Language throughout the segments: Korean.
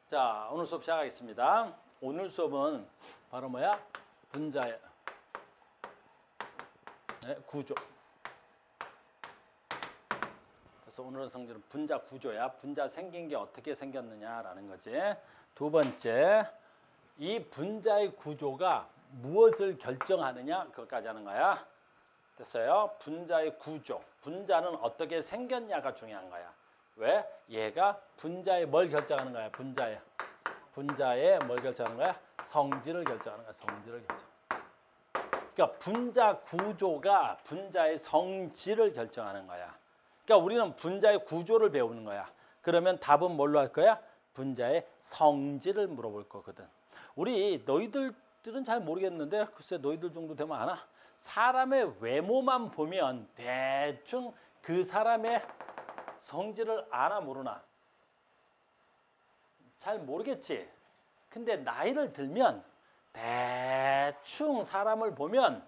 자, 오늘 수업 시작하겠습니다. 오늘 수업은 바로 뭐야? 분자의 구조. 그래서 오늘의 성질은 분자 구조야. 분자 생긴 게 어떻게 생겼느냐라는 거지. 두 번째, 이 분자의 구조가 무엇을 결정하느냐? 그것까지 하는 거야. 됐어요? 분자의 구조. 분자는 어떻게 생겼냐가 중요한 거야. 왜? 얘가 분자의 뭘 결정하는 거야? 분자의 뭘 결정하는 거야? 성질을 결정하는 거야. 성질을 결정. 그러니까 분자 구조가 분자의 성질을 결정하는 거야. 그러니까 우리는 분자의 구조를 배우는 거야. 그러면 답은 뭘로 할 거야? 분자의 성질을 물어볼 거거든. 우리 너희들은 잘 모르겠는데 글쎄 너희들 정도 되면 아나? 사람의 외모만 보면 대충 그 사람의 성질을 아나 모르나? 잘 모르겠지. 근데 나이를 들면 대충 사람을 보면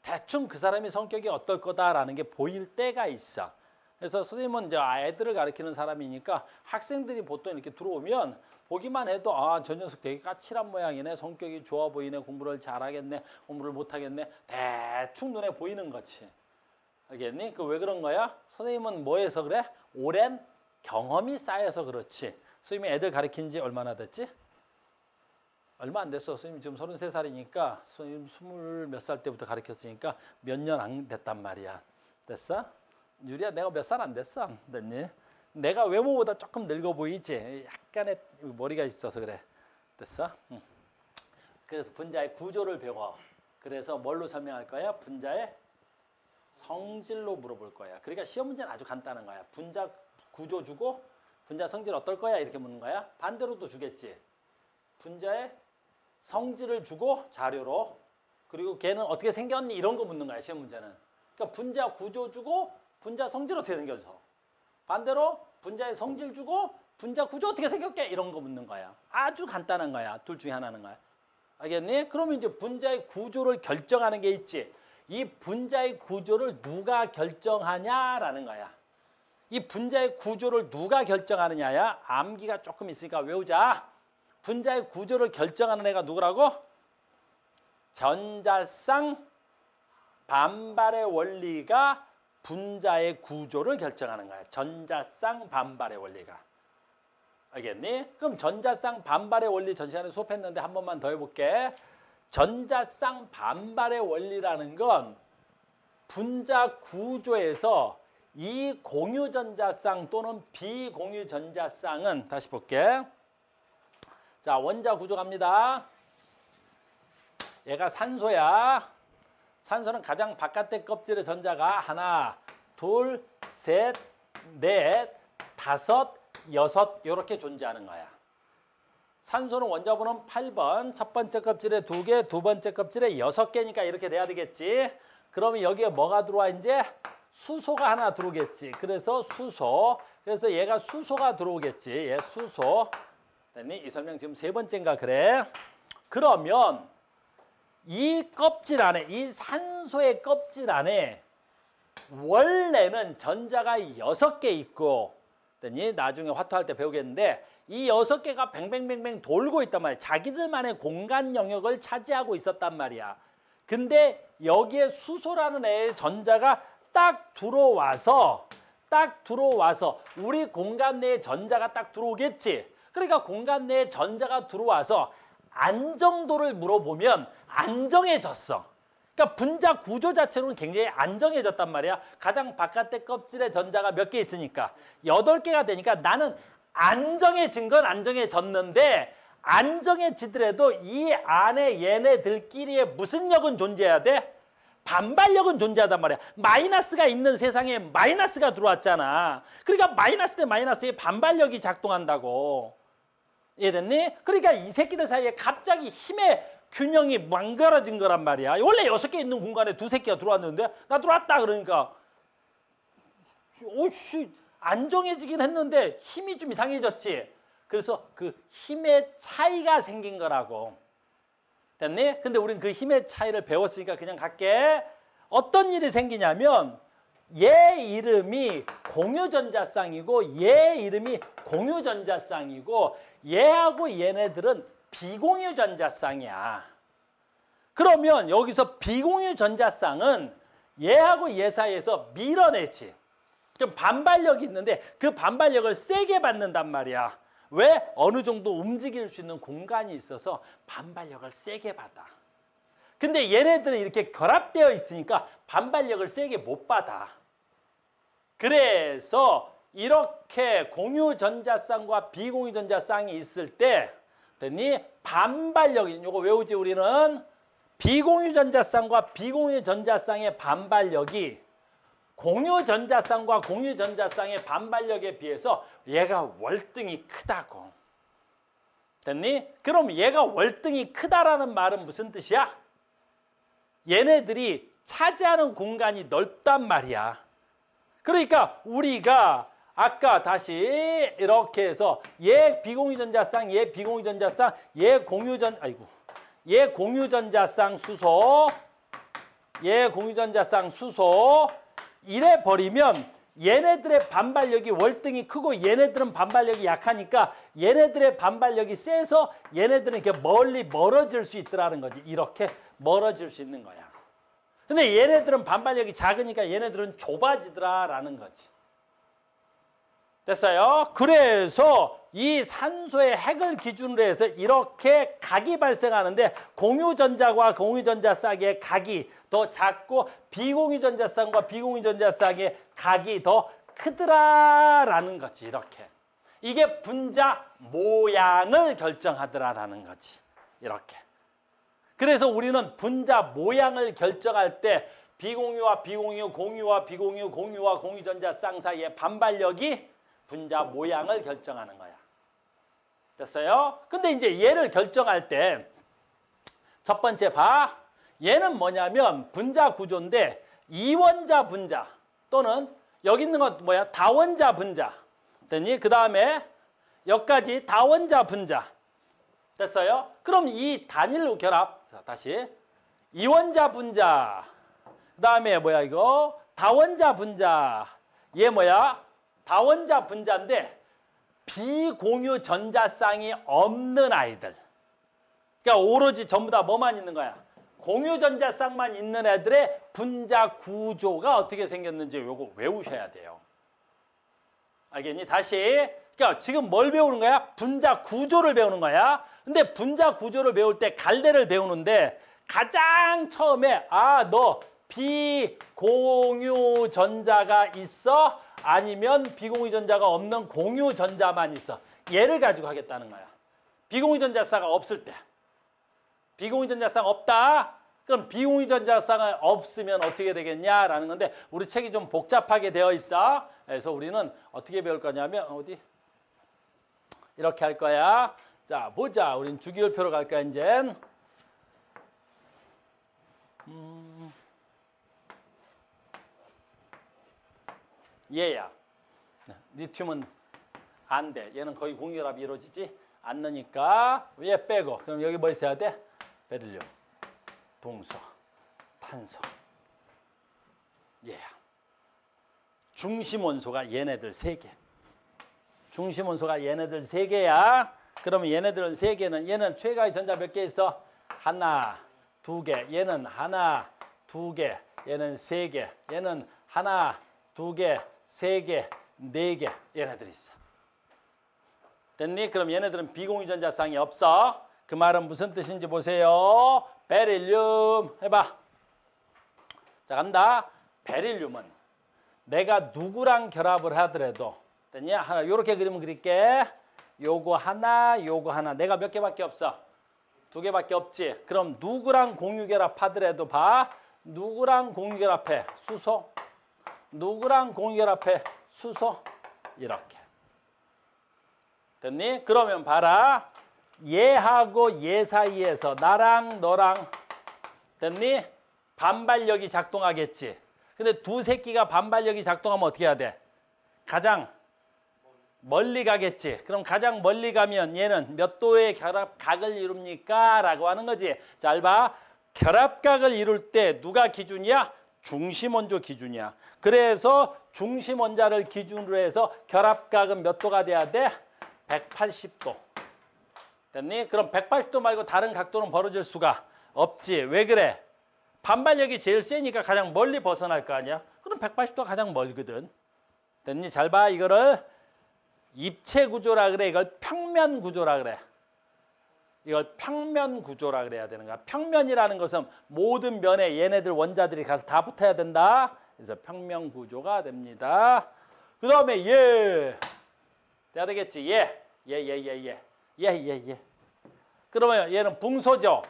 대충 그 사람의 성격이 어떨 거다라는 게 보일 때가 있어. 그래서 선생님은 이제 애들을 가르치는 사람이니까 학생들이 보통 이렇게 들어오면 보기만 해도 저 녀석 되게 까칠한 모양이네. 성격이 좋아 보이네. 공부를 잘하겠네. 공부를 못하겠네. 대충 눈에 보이는 거지. 알겠니? 그 왜 그런 거야? 선생님은 뭐해서 그래? 오랜 경험이 쌓여서 그렇지. 선생님이 애들 가르친 지 얼마나 됐지? 얼마 안 됐어. 선생님 지금 33살이니까 선생님 20 몇 살 때부터 가르쳤으니까 몇 년 안 됐단 말이야. 됐어? 유리야 내가 몇 살 안 됐어. 됐니? 내가 외모보다 조금 늙어 보이지? 약간의 머리가 있어서 그래. 됐어? 응. 그래서 분자의 구조를 배워. 그래서 뭘로 설명할 거야? 분자의 성질로 물어볼 거야. 그러니까 시험 문제는 아주 간단한 거야. 분자 구조 주고 분자 성질 어떨 거야? 이렇게 묻는 거야. 반대로도 주겠지. 분자의 성질을 주고 자료로 그리고 걔는 어떻게 생겼니? 이런 거 묻는 거야. 시험 문제는. 그러니까 분자 구조 주고 분자 성질 어떻게 생겨서 반대로 분자의 성질 주고 분자 구조 어떻게 생겼게? 이런 거 묻는 거야. 아주 간단한 거야. 둘 중에 하나는 거야. 알겠니? 그러면 이제 분자의 구조를 결정하는 게 있지. 이 분자의 구조를 누가 결정하냐라는 거야. 이 분자의 구조를 누가 결정하느냐야. 암기가 조금 있으니까 외우자. 분자의 구조를 결정하는 애가 누구라고? 전자쌍 반발의 원리가 분자의 구조를 결정하는 거야. 전자쌍 반발의 원리가. 알겠니? 그럼 전자쌍 반발의 원리 전 시간에 수업했는데 한 번만 더 해볼게. 전자쌍 반발의 원리라는 건 분자 구조에서 이 공유전자쌍 또는 비공유전자쌍은 다시 볼게. 자, 원자 구조 갑니다. 얘가 산소야. 산소는 가장 바깥의 껍질의 전자가 하나, 둘, 셋, 넷, 다섯, 여섯 이렇게 존재하는 거야. 산소는 원자번호는 8번, 첫 번째 껍질에 2개, 두 번째 껍질에 6개니까 이렇게 돼야 되겠지. 그러면 여기에 뭐가 들어와 이제? 수소가 하나 들어오겠지. 그래서 수소. 그래서 얘가 수소가 들어오겠지. 얘 수소. 됐니? 이 설명 지금 세 번째인가 그래. 그러면 이 껍질 안에, 이 산소의 껍질 안에 원래는 전자가 6개 있고, 됐니? 나중에 화투할 때 배우겠는데 이 6개가 뱅뱅뱅뱅 돌고 있단 말이야. 자기들만의 공간 영역을 차지하고 있었단 말이야. 근데 여기에 수소라는 애의 전자가 딱 들어와서 우리 공간 내에 전자가 딱 들어오겠지. 그러니까 공간 내에 전자가 들어와서 안정도를 물어보면 안정해졌어. 그러니까 분자 구조 자체로는 굉장히 안정해졌단 말이야. 가장 바깥의 껍질에 전자가 몇 개 있으니까 8개가 되니까 나는 안정해진 건 안정해졌는데 안정해지더라도 이 안에 얘네들끼리의 무슨 lực 존재해야 돼? 반발력은 존재하단 말이야. 마이너스가 있는 세상에 마이너스가 들어왔잖아. 그러니까 마이너스 대 마이너스에 반발력이 작동한다고. 이해됐니? 그러니까 이 새끼들 사이에 갑자기 힘의 균형이 망가져진 거란 말이야. 원래 6개 있는 공간에 2새끼가 들어왔는데 나 들어왔다 그러니까 오씨 안정해지긴 했는데 힘이 좀 이상해졌지. 그래서 그 힘의 차이가 생긴 거라고. 됐니? 근데 우린 그 힘의 차이를 배웠으니까 그냥 갈게. 어떤 일이 생기냐면 얘 이름이 공유전자쌍이고 얘 이름이 공유전자쌍이고 얘하고 얘네들은 비공유전자쌍이야. 그러면 여기서 비공유전자쌍은 얘하고 얘 사이에서 밀어내지. 좀 반발력이 있는데 그 반발력을 세게 받는단 말이야. 왜? 어느 정도 움직일 수 있는 공간이 있어서 반발력을 세게 받아. 근데 얘네들은 이렇게 결합되어 있으니까 반발력을 세게 못 받아. 그래서 이렇게 공유전자쌍과 비공유전자쌍이 있을 때 됐니? 반발력이, 요거 외우지 우리는. 비공유전자쌍과 비공유전자쌍의 반발력이 공유전자쌍과 공유전자쌍의 반발력에 비해서 얘가 월등히 크다고. 됐니? 그럼 얘가 월등히 크다라는 말은 무슨 뜻이야? 얘네들이 차지하는 공간이 넓단 말이야. 그러니까 우리가 아까 다시 이렇게 해서 얘 비공유전자쌍, 얘 비공유전자쌍, 얘 공유전자쌍 수소, 얘 공유전자쌍 수소 이래 버리면 얘네들의 반발력이 월등히 크고 얘네들은 반발력이 약하니까 얘네들의 반발력이 세서 얘네들은 이렇게 멀어질 수 있더라는 거지. 이렇게 멀어질 수 있는 거야. 근데 얘네들은 반발력이 작으니까 얘네들은 좁아지더라라는 거지. 됐어요? 그래서 이 산소의 핵을 기준으로 해서 이렇게 각이 발생하는데 공유전자와 공유전자쌍의 각이 더 작고 비공유전자쌍과 비공유전자쌍의 각이 더 크더라라는 거지. 이렇게. 이게 분자 모양을 결정하더라라는 거지. 이렇게. 그래서 우리는 분자 모양을 결정할 때 비공유와 비공유, 공유와 비공유, 공유와 공유전자쌍 사이의 반발력이 분자 모양을 결정하는 거야. 됐어요? 근데 이제 얘를 결정할 때 첫 번째 봐. 얘는 뭐냐면 분자 구조인데 이원자 분자 또는 여기 있는 건 뭐야? 다원자 분자. 됐니? 그 다음에 여기까지 다원자 분자. 됐어요? 그럼 이 단일 결합. 자, 다시. 이원자 분자. 그 다음에 뭐야 이거? 다원자 분자. 얘 뭐야? 다원자 분자인데 비공유 전자쌍이 없는 아이들. 그러니까 오로지 전부 다 뭐만 있는 거야? 공유 전자쌍만 있는 애들의 분자 구조가 어떻게 생겼는지 요거 외우셔야 돼요. 알겠니? 다시. 그러니까 지금 뭘 배우는 거야? 분자 구조를 배우는 거야. 근데 분자 구조를 배울 때 갈래를 배우는데 가장 처음에 너 비공유 전자가 있어? 아니면 비공유 전자가 없는 공유 전자만 있어. 얘를 가지고 하겠다는 거야. 비공유 전자쌍가 없을 때. 비공유 전자쌍 없다. 그럼 비공유 전자쌍이 없으면 어떻게 되겠냐라는 건데 우리 책이 좀 복잡하게 되어 있어. 그래서 우리는 어떻게 배울 거냐면 어디? 이렇게 할 거야. 자, 보자. 우린 주기율표로 갈 거야, 이제. 얘야. 리튬은 안 돼. 얘는 거의 공유결합이 이루어지지 않으니까 얘 빼고. 그럼 여기 뭐 있어야 돼? 베릴륨, 동소, 탄소. 얘야. 중심 원소가 얘네들 3개. 중심 원소가 얘네들 3개야. 그러면 얘네들은 3개는 얘는 최가의 전자 몇 개 있어? 하나, 2개. 얘는 하나, 2개. 얘는 3개. 얘는 하나, 2개, 3개, 4개. 얘네들 있어. 됐니? 그럼 얘네들은 비공유 전자쌍이 없어. 그 말은 무슨 뜻인지 보세요. 베릴륨 해봐. 자, 간다. 베릴륨은 내가 누구랑 결합을 하더라도 됐냐? 하나 요렇게 그림을 그릴게. 요거 하나, 요거 하나. 내가 몇 개밖에 없어? 2개밖에 없지. 그럼 누구랑 공유 결합하더라도 봐. 누구랑 공유 결합해? 수소. 누구랑 공유 결합해? 수소. 이렇게. 됐니? 그러면 봐라. 얘하고 얘 사이에서 나랑 너랑 됐니? 반발력이 작동하겠지. 근데 두 새끼가 반발력이 작동하면 어떻게 해야 돼? 가장 멀리 가겠지. 그럼 가장 멀리 가면 얘는 몇 도의 결합각을 이룹니까? 라고 하는 거지. 잘 봐. 결합각을 이룰 때 누가 기준이야? 중심원조 기준이야. 그래서 중심원자를 기준으로 해서 결합각은 몇 도가 돼야 돼? 180도. 됐니? 그럼 180도 말고 다른 각도는 벌어질 수가 없지. 왜 그래? 반발력이 제일 세니까 가장 멀리 벗어날 거 아니야? 그럼 180도가 가장 멀거든. 됐니? 잘 봐. 이거를 입체 구조라 그래. 이걸 평면 구조라 그래. 이걸 평면 구조라 그래야 되는 거야. 평면이라는 것은 모든 면에 얘네들 원자들이 가서 다 붙어야 된다. 그래서 평면 구조가 됩니다. 그 다음에 얘. 돼야 되겠지? 얘. 그러면 얘는 붕소죠.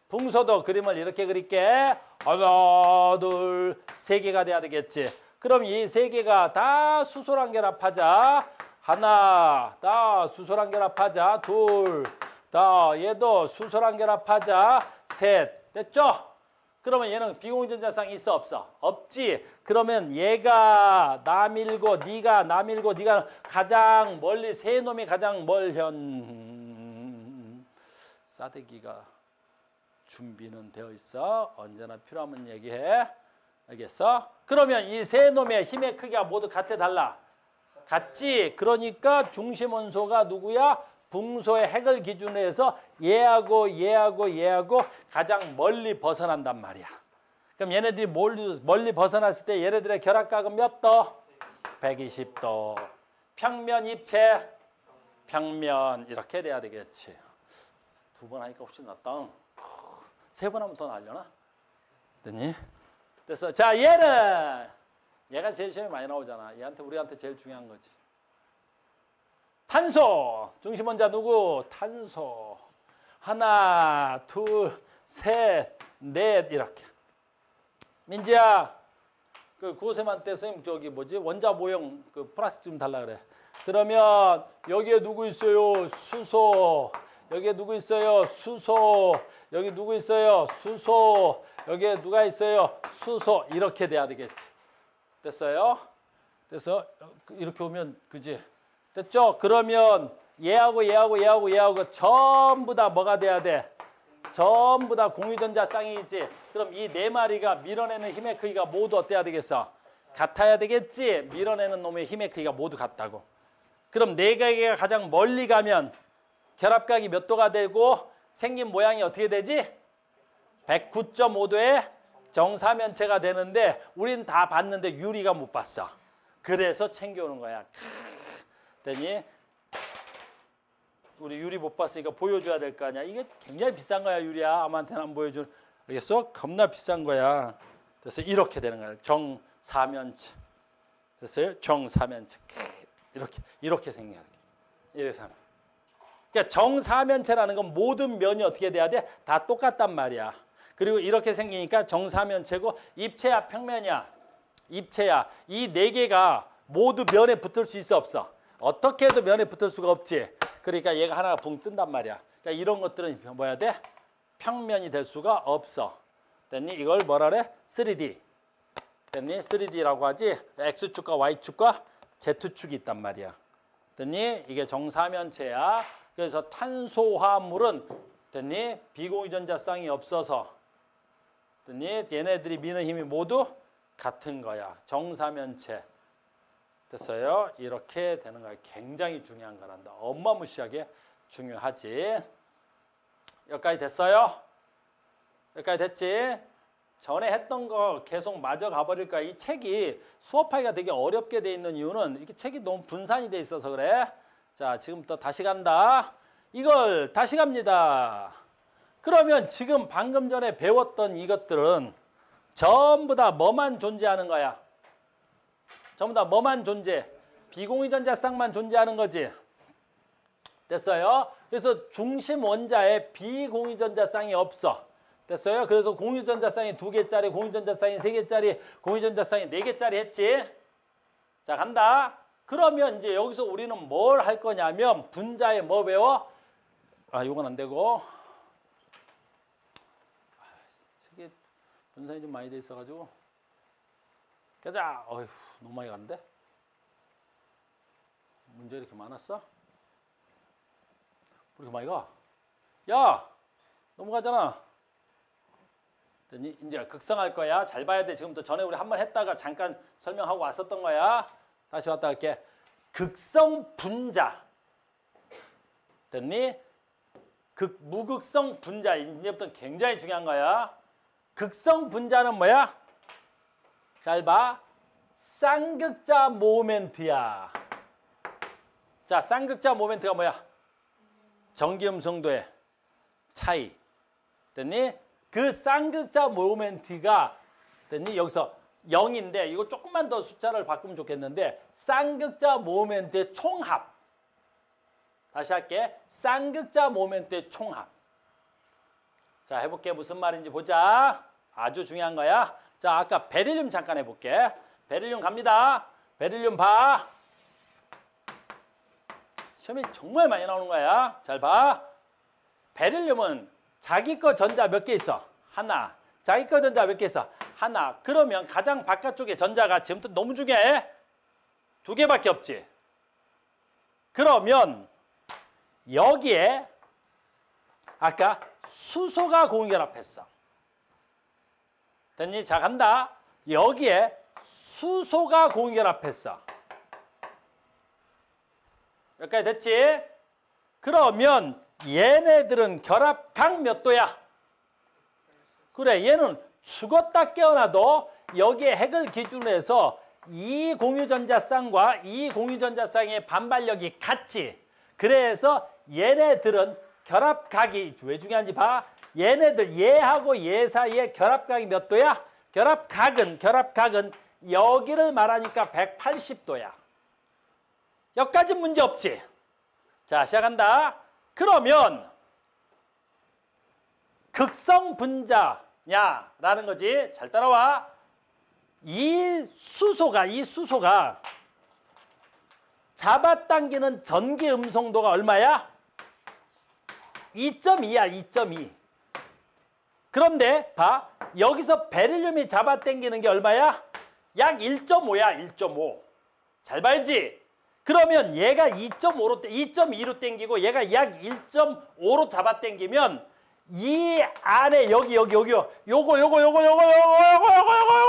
붕소도 그림을 이렇게 그릴게. 하나, 둘, 세 개가 돼야 되겠지. 그럼 이 세 개가 다 수소랑 결합하자. 하나, 다 수소랑 결합하자. 둘, 다 얘도 수소랑 결합하자. 셋, 됐죠? 그러면 얘는 비공유전자쌍이 있어 없어? 없지. 그러면 얘가 나 밀고 네가 나 밀고 네가 가장 멀리 세 놈이 가장 멀현. 싸대기가 준비는 되어 있어. 언제나 필요하면 얘기해. 알겠어? 그러면 이 세 놈의 힘의 크기가 모두 같아 달라? 같지. 그러니까 중심원소가 누구야? 붕소의 핵을 기준으로 해서 얘하고 가장 멀리 벗어난단 말이야. 그럼 얘네들이 멀리 벗어났을 때 얘네들의 결합각은 몇 도? 120도. 평면, 입체, 평면 이렇게 돼야 되겠지. 두 번 하니까 훨씬 낫다. 세 번 하면 더 날려나? 됐니? 됐어. 자, 얘가 제일 시험에 많이 나오잖아. 우리한테 제일 중요한 거지. 탄소. 중심원자 누구? 탄소. 하나, 둘, 셋, 넷 이렇게. 민지야, 그 구호쌤한 테 선생님 원자 모형 그 플라스틱 좀 달라 그래. 그러면 여기에 누구 있어요? 수소. 여기에 누구 있어요? 수소. 여기 누구 있어요? 수소. 여기에 누가 있어요? 수소. 이렇게 돼야 되겠지. 됐어요? 됐어? 이렇게 오면 그지? 됐죠? 그러면 얘하고 전부 다 뭐가 돼야 돼? 전부 다 공유전자 쌍이지. 그럼 이 네 마리가 밀어내는 힘의 크기가 모두 어때야 되겠어? 같아야 되겠지? 밀어내는 놈의 힘의 크기가 모두 같다고. 그럼 네 개가 가장 멀리 가면 결합각이 몇 도가 되고 생긴 모양이 어떻게 되지? 109.5도의 정사면체가 되는데 우리는 다 봤는데 유리가 못 봤어. 그래서 챙겨오는 거야. 됐니? 우리 유리 못 봤으니까 보여줘야 될 거 아니야. 이게 굉장히 비싼 거야, 유리야. 아무한테나 안 보여줄. 알겠어? 겁나 비싼 거야. 그래서 이렇게 되는 거야. 정사면체. 됐어요? 정사면체. 이렇게 생겨요. 이래서 하는. 그러니까 정사면체라는 건 모든 면이 어떻게 돼야 돼? 다 똑같단 말이야. 그리고 이렇게 생기니까 정사면체고 입체야, 평면이야? 입체야. 이 네 개가 모두 면에 붙을 수 있어 없어? 어떻게 해도 면에 붙을 수가 없지. 그러니까 얘가 하나가 붕 뜬단 말이야. 그러니까 이런 것들은 뭐야 돼? 평면이 될 수가 없어. 됐니? 이걸 뭐라 그래? 3D. 됐니? 3D라고 하지. X축과 Y축과 Z축이 있단 말이야. 됐니? 이게 정사면체야. 그래서 탄소화물은 됐니? 비공유전자쌍이 없어서 됐니? 얘네들이 미는 힘이 모두 같은 거야. 정사면체. 됐어요? 이렇게 되는 거야. 굉장히 중요한 거란다. 어마무시하게 중요하지. 여기까지 됐어요? 여기까지 됐지? 전에 했던 거 계속 마저 가버릴 거야. 이 책이 수업하기가 되게 어렵게 돼 있는 이유는 이게 책이 너무 분산이 돼 있어서 그래. 자, 지금부터 다시 간다. 이걸 다시 갑니다. 그러면 지금 방금 전에 배웠던 이것들은 전부 다 뭐만 존재하는 거야? 전부 다 뭐만 존재? 비공유전자쌍만 존재하는 거지. 됐어요? 그래서 중심 원자에 비공유전자쌍이 없어. 됐어요? 그래서 공유전자쌍이 2개짜리, 공유전자쌍이 3개짜리, 공유전자쌍이 4개짜리 했지? 자, 간다. 그러면 이제 여기서 우리는 뭘 할 거냐면 분자에 뭐 배워? 이건 안 되고. 책이 분산이 좀 많이 돼 있어가지고. 가자. 어휴, 너무 많이 갔는데? 문제 이렇게 많았어? 왜 이렇게 많이 가? 야! 넘어가잖아. 이제 극성할 거야. 잘 봐야 돼. 지금부터 전에 우리 한번 했다가 잠깐 설명하고 왔었던 거야. 다시 왔다 할게. 극성 분자. 됐니? 무극성 분자. 이제부터 굉장히 중요한 거야. 극성 분자는 뭐야? 잘 봐. 쌍극자 모멘트야. 자, 쌍극자 모멘트가 뭐야? 전기음성도의 차이. 됐니? 그 쌍극자 모멘트가 됐니? 여기서 0인데 이거 조금만 더 숫자를 바꾸면 좋겠는데 쌍극자 모멘트의 총합. 다시 할게. 쌍극자 모멘트의 총합. 자, 해볼게. 무슨 말인지 보자. 아주 중요한 거야. 자, 아까 베릴륨 잠깐 해볼게. 베릴륨 갑니다. 베릴륨 봐. 시험에 정말 많이 나오는 거야. 잘 봐. 베릴륨은 자기 거 전자 몇 개 있어? 하나. 자기 거 전자 몇 개 있어? 하나. 그러면 가장 바깥쪽에 전자가 지금부터 너무 중요해. 두 개밖에 없지. 그러면 여기에 아까 수소가 공유결합했어. 됐니? 자, 간다. 여기에 수소가 공유결합했어. 여기까지 됐지? 그러면 얘네들은 결합각 몇 도야? 그래, 얘는 죽었다 깨어나도 여기에 핵을 기준으로 해서 이 공유전자쌍과 이 공유전자쌍의 반발력이 같지. 그래서 얘네들은 결합각이 왜 중요한지 봐. 얘네들 얘하고 얘 사이에 결합각이 몇 도야? 결합각은 여기를 말하니까 180도야. 여기까지 문제 없지. 자, 시작한다. 그러면 극성 분자냐라는 거지. 잘 따라와. 이 수소가 잡아당기는 전기 음성도가 얼마야? 2.2야, 2.2. 그런데 봐. 여기서 베릴륨이 잡아당기는 게 얼마야? 약 1.5야, 1.5. 잘 봐야지. 그러면 얘가 2.2로 당기고 얘가 약 1.5로 잡아당기면 이 안에 요거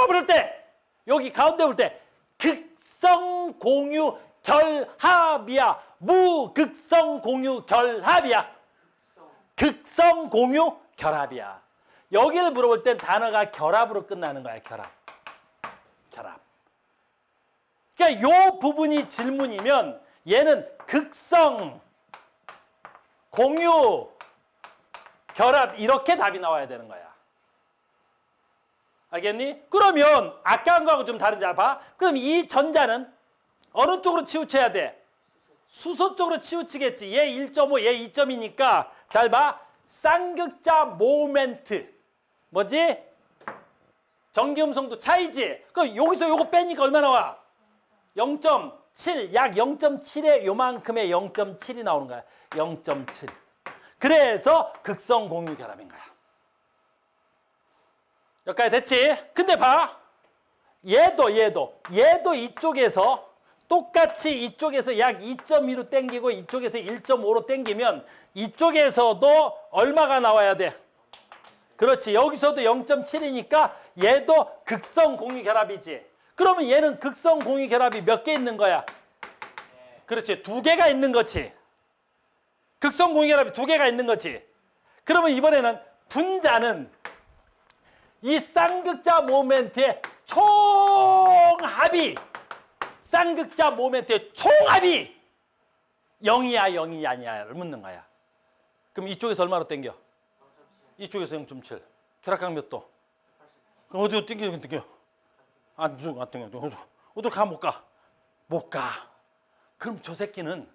부를 때 여기 가운데 볼 때 극성 공유 결합이야. 무극성 공유 결합이야. 극성 공유 결합이야. 여기를 물어볼 땐 단어가 결합으로 끝나는 거야. 결합. 그러니까 요 부분이 질문이면 얘는 극성 공유 결합 이렇게 답이 나와야 되는 거야. 알겠니? 그러면 아까 한 거하고 좀 다른지 봐. 그럼 이 전자는 어느 쪽으로 치우쳐야 돼? 수소 쪽으로 치우치겠지. 얘 1.5, 얘 2.2니까 잘 봐. 쌍극자 모멘트. 뭐지? 전기음성도 차이지. 그럼 여기서 요거 빼니까 얼마 나와? 0.7, 약 0.7에 요만큼의 0.7이 나오는 거야. 0.7. 그래서 극성 공유 결합인 거야. 여기까지 됐지? 근데 봐. 얘도 이쪽에서 똑같이 이쪽에서 약 2.2로 땡기고 이쪽에서 1.5로 땡기면 이쪽에서도 얼마가 나와야 돼? 그렇지. 여기서도 0.7이니까 얘도 극성 공유 결합이지. 그러면 얘는 극성 공유 결합이 몇 개 있는 거야? 그렇지. 2개가 있는 거지. 극성 공유 결합이 2개가 있는 거지. 그러면 이번에는 분자는 이 쌍극자 모멘트의 총합이 쌍극자 모멘트의 총합이 0이야 0이 아니야를 묻는 거야. 그럼 이쪽에서 얼마로 땡겨? 0.7. 이쪽에서 0.7. 결합각 몇 도? 그럼 어디로 땡겨? 안 땡겨. 어디로 가? 못 가? 못 가. 그럼 저 새끼는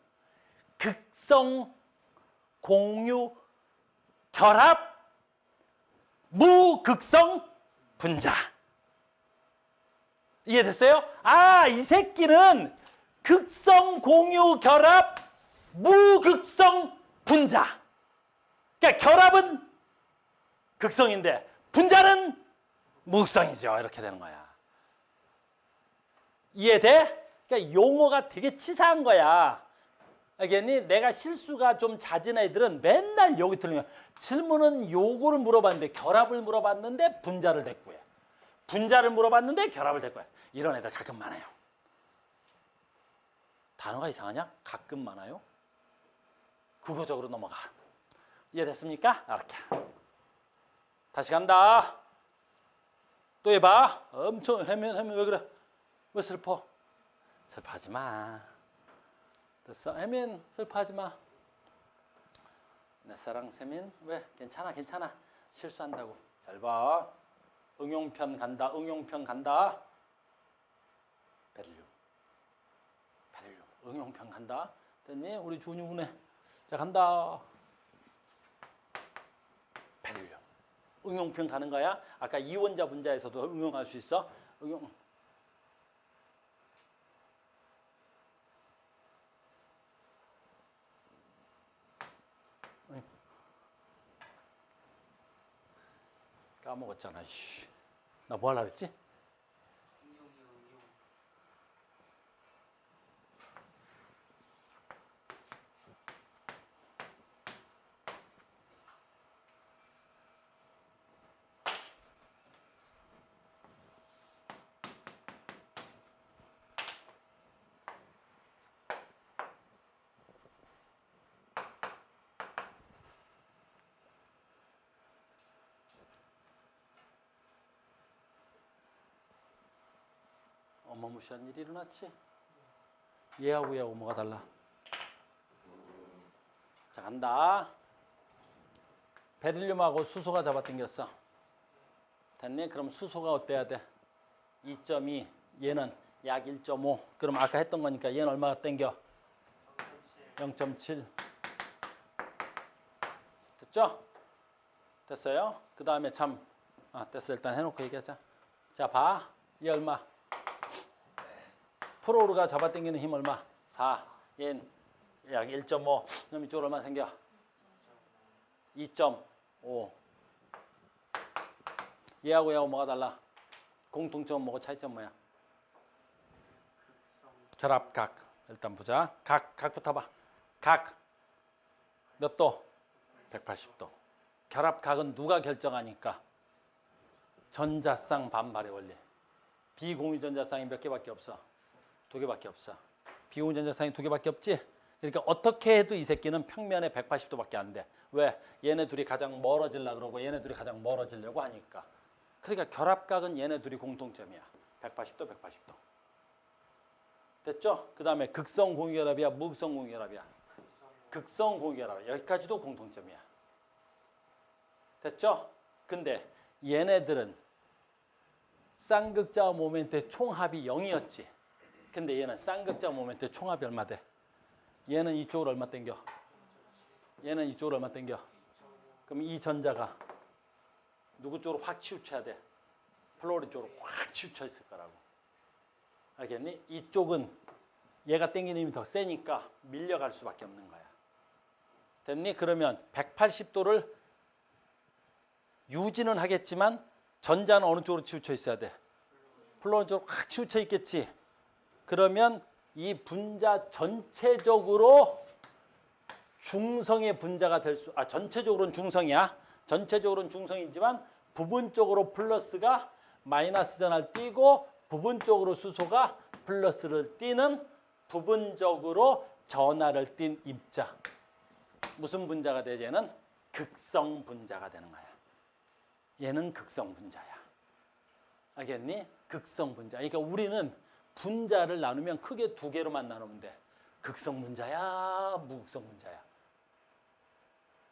극성 공유 결합 무극성 분자. 이해됐어요? 아, 이 새끼는 극성 공유 결합 무극성 분자. 그러니까 결합은 극성인데 분자는 무극성이죠. 이렇게 되는 거야. 이해돼? 그러니까 용어가 되게 치사한 거야. 알겠니? 내가 실수가 좀 잦은 애들은 맨날 여기 틀린 거야. 질문은 요거를 물어봤는데 결합을 물어봤는데 분자를 대꾸해. 분자를 물어봤는데 결합을 대꾸해. 이런 애들 가끔 많아요. 단어가 이상하냐? 가끔 많아요. 국어적으로 넘어가. 이해됐습니까? 이렇게. 다시 간다. 또 해봐. 엄청 해면 왜 그래? 왜 슬퍼? 슬퍼하지 마. 됐어? 혜민 슬퍼하지 마. 내 사랑 세민 왜? 괜찮아. 실수한다고. 잘 봐. 응용편 간다. 베릴륨. 응용편 간다. 됐니? 우리 준이 우네. 자 간다. 베릴륨. 응용편 가는 거야. 아까 이원자 분자에서도 응용할 수 있어. 응용. 까먹었잖아. 나 뭐 하려고 했지? 어마무시한 일이 일어났지? 얘하고 뭐가 달라? 자 간다. 베릴륨하고 수소가 잡아당겼어. 됐니? 그럼 수소가 어때야 돼? 2.2. 얘는 약 1.5. 그럼 아까 했던 거니까 얘는 얼마가 땡겨? 0.7. 됐죠? 됐어요? 그 다음에 됐어. 일단 해놓고 얘기하자. 자 봐. 얘 얼마? 프로르가 잡아당기는 힘 얼마? 4. 얘는 약 1.5. 그럼 이쪽으로 얼마 생겨? 2.5. 얘하고 뭐가 달라? 공통점 뭐고 차이점 뭐야? 결합각. 일단 보자. 각부터 봐. 각. 몇 도? 180도. 결합각은 누가 결정하니까? 전자쌍 반발의 원리. 비공유 전자쌍이 몇 개밖에 없어? 2개밖에 없어. 비공유 전자쌍이 2개밖에 없지? 그러니까 어떻게 해도 이 새끼는 평면에 180도밖에 안 돼. 왜? 얘네 둘이 가장 멀어지려고 그러고 얘네 둘이 가장 멀어지려고 하니까. 그러니까 결합각은 얘네 둘이 공통점이야. 180도, 180도. 됐죠? 그 다음에 극성 공유결합이야, 무극성 공유결합이야? 극성 공유결합이야. 여기까지도 공통점이야. 됐죠? 근데 얘네들은 쌍극자와 모멘트의 총합이 0이었지. 근데 얘는 쌍극자와 모멘트의 총합이 얼마 돼? 얘는 이쪽으로 얼마 땡겨? 얘는 이쪽으로 얼마 땡겨? 그럼 이 전자가 누구 쪽으로 확 치우쳐야 돼? 플로린 쪽으로 확 치우쳐 있을 거라고. 알겠니? 이쪽은 얘가 땡기는 힘이 더 세니까 밀려갈 수밖에 없는 거야. 됐니? 그러면 180도를 유지는 하겠지만 전자는 어느 쪽으로 치우쳐 있어야 돼? 플로린 쪽으로 확 치우쳐 있겠지. 그러면 이 분자 전체적으로 중성의 분자가 될 수, 전체적으로는 중성이야. 전체적으로는 중성이지만 부분적으로 플러스가 마이너스 전화를 띄고 부분적으로 수소가 플러스를 띄는 부분적으로 전하를 띈 입자. 무슨 분자가 돼? 얘는 극성 분자가 되는 거야. 얘는 극성 분자야. 알겠니? 극성 분자. 그러니까 우리는 분자를 나누면 크게 2개로만 나누면 돼. 극성 분자야, 무극성 분자야.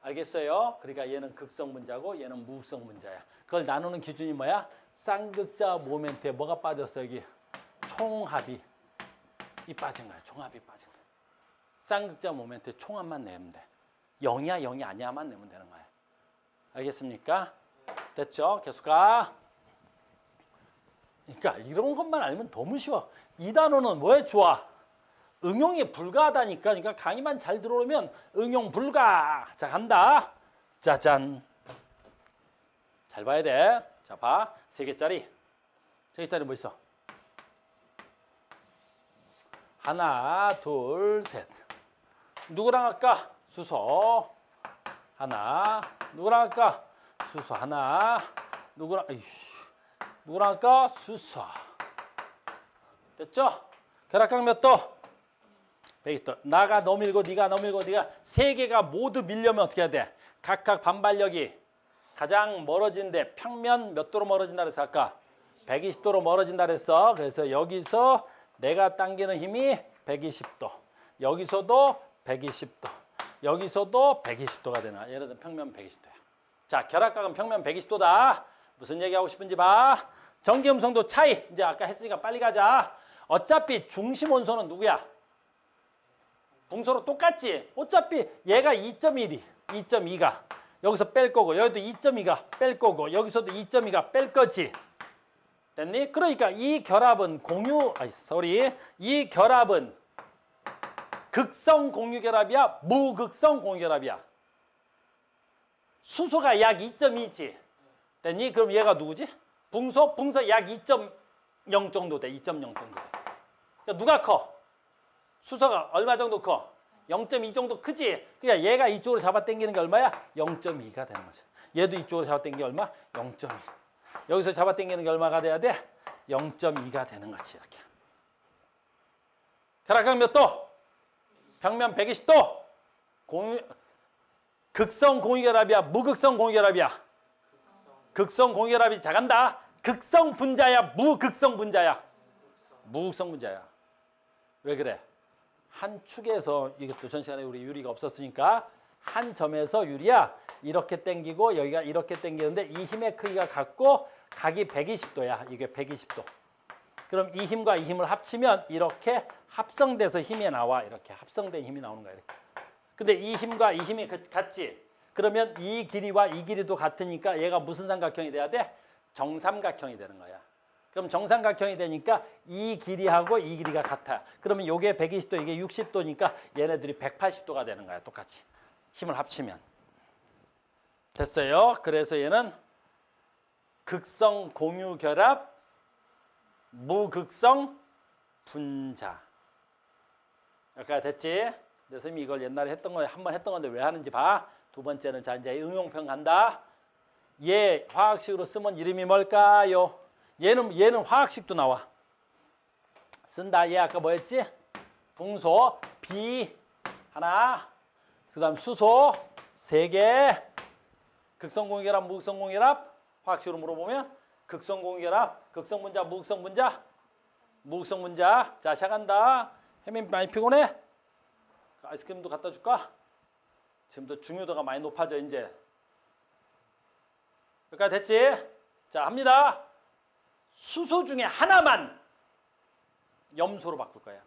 알겠어요? 그러니까 얘는 극성 분자고 얘는 무극성 분자야. 그걸 나누는 기준이 뭐야? 쌍극자 모멘트에 뭐가 빠졌어? 여기 총합이 빠진 거야. 총합이 빠진 거야. 쌍극자 모멘트에 총합만 내면 돼. 0이야 0이 아니야만 내면 되는 거야. 알겠습니까? 됐죠? 계속 가. 그러니까 이런 것만 알면 너무 쉬워. 이 단어는 뭐에 좋아? 응용이 불가하다니까. 그러니까 강의만 잘 들어오면 응용 불가. 자 간다. 짜잔. 잘 봐야 돼. 자 봐. 3개짜리. 3개짜리 뭐 있어? 하나, 둘, 셋. 누구랑 할까? 수소 하나. 누구랑 할까? 수소 하나. 누구랑 할까? 수소. 됐죠? 결합각 몇 도? 120도. 나가 너 밀고 네가 너 밀고 네가 세 개가 모두 밀려면 어떻게 해야 돼? 각각 반발력이 가장 멀어진데 평면 몇 도로 멀어진다 그랬어 아까? 120도로 멀어진다 그랬어. 그래서 여기서 내가 당기는 힘이 120도. 여기서도 120도. 여기서도 120도가 되나? 예를 들면 평면 120도야. 자, 결합각은 평면 120도다. 무슨 얘기하고 싶은지 봐. 전기음성도 차이. 이제 아까 했으니까 빨리 가자. 어차피 중심 원소는 누구야? 붕소로 똑같지. 어차피 얘가 2.1이 2.2가 여기서 뺄 거고 여기도 2.2가 뺄 거고 여기서도 2.2가 뺄 거지. 됐니? 그러니까 이 결합은 이 결합은 극성 공유 결합이야? 무극성 공유 결합이야? 수소가 약 2.2지. 됐니? 그럼 얘가 누구지? 붕소 약 2.0 정도 돼. 2.0 정도 돼. 그러니까 누가 커? 수소가 얼마 정도 커? 0.2 정도 크지? 그러니까 얘가 이쪽으로 잡아당기는 게 얼마야? 0.2가 되는 거지. 얘도 이쪽으로 잡아당기는 게 얼마? 0.2. 여기서 잡아당기는 게 얼마가 돼야 돼? 0.2가 되는 거지. 이렇게. 결합각 몇 도? 평면 120도. 극성 공유결합이야? 무극성 공유결합이야? 극성 공유결합이 작간다. 극성 분자야? 무극성 분자야? 무극성 분자야. 왜 그래? 한 축에서 이것도 전 시간에 우리 유리가 없었으니까 한 점에서 유리야 이렇게 당기고 여기가 이렇게 당기는데 이 힘의 크기가 같고 각이 120도야. 이게 120도. 그럼 이 힘과 이 힘을 합치면 이렇게 합성돼서 힘이 나와. 이렇게 합성된 힘이 나오는 거야. 이렇게. 근데 이 힘과 이 힘이 같지? 그러면 이 길이와 이 길이도 같으니까 얘가 무슨 삼각형이 돼야 돼? 정삼각형이 되는 거야. 그럼 정삼각형이 되니까 이 길이하고 이 길이가 같아. 그러면 이게 120도, 이게 60도니까 얘네들이 180도가 되는 거야. 똑같이. 힘을 합치면. 됐어요? 그래서 얘는 극성 공유 결합, 무극성 분자. 여기까지 됐지? 근데 선생님이 이걸 옛날에 했던 거 한 번 했던 건데 왜 하는지 봐. 두 번째는 자 이제 응용편 간다. 얘 화학식으로 쓰면 이름이 뭘까요? 얘는 화학식도 나와. 쓴다. 얘 아까 뭐였지? 붕소 B 하나. 그다음 수소 3개. 극성공유결합, 무극성공유결합. 화학식으로 물어보면 극성공유결합, 극성분자, 무극성분자. 무극성분자. 자 시작한다. 혜민 많이 피곤해? 아이스크림도 갖다 줄까? 지금도 중요도가 많이 높아져 이제. 여기까지 됐지? 자 합니다. 수소 중에 하나만 염소로 바꿀 거야.